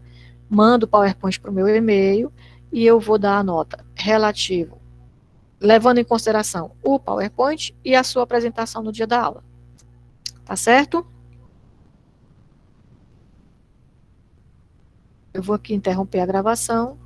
Manda o PowerPoint para o meu e-mail e eu vou dar a nota relativa, levando em consideração o PowerPoint e a sua apresentação no dia da aula. Tá certo? Eu vou aqui interromper a gravação.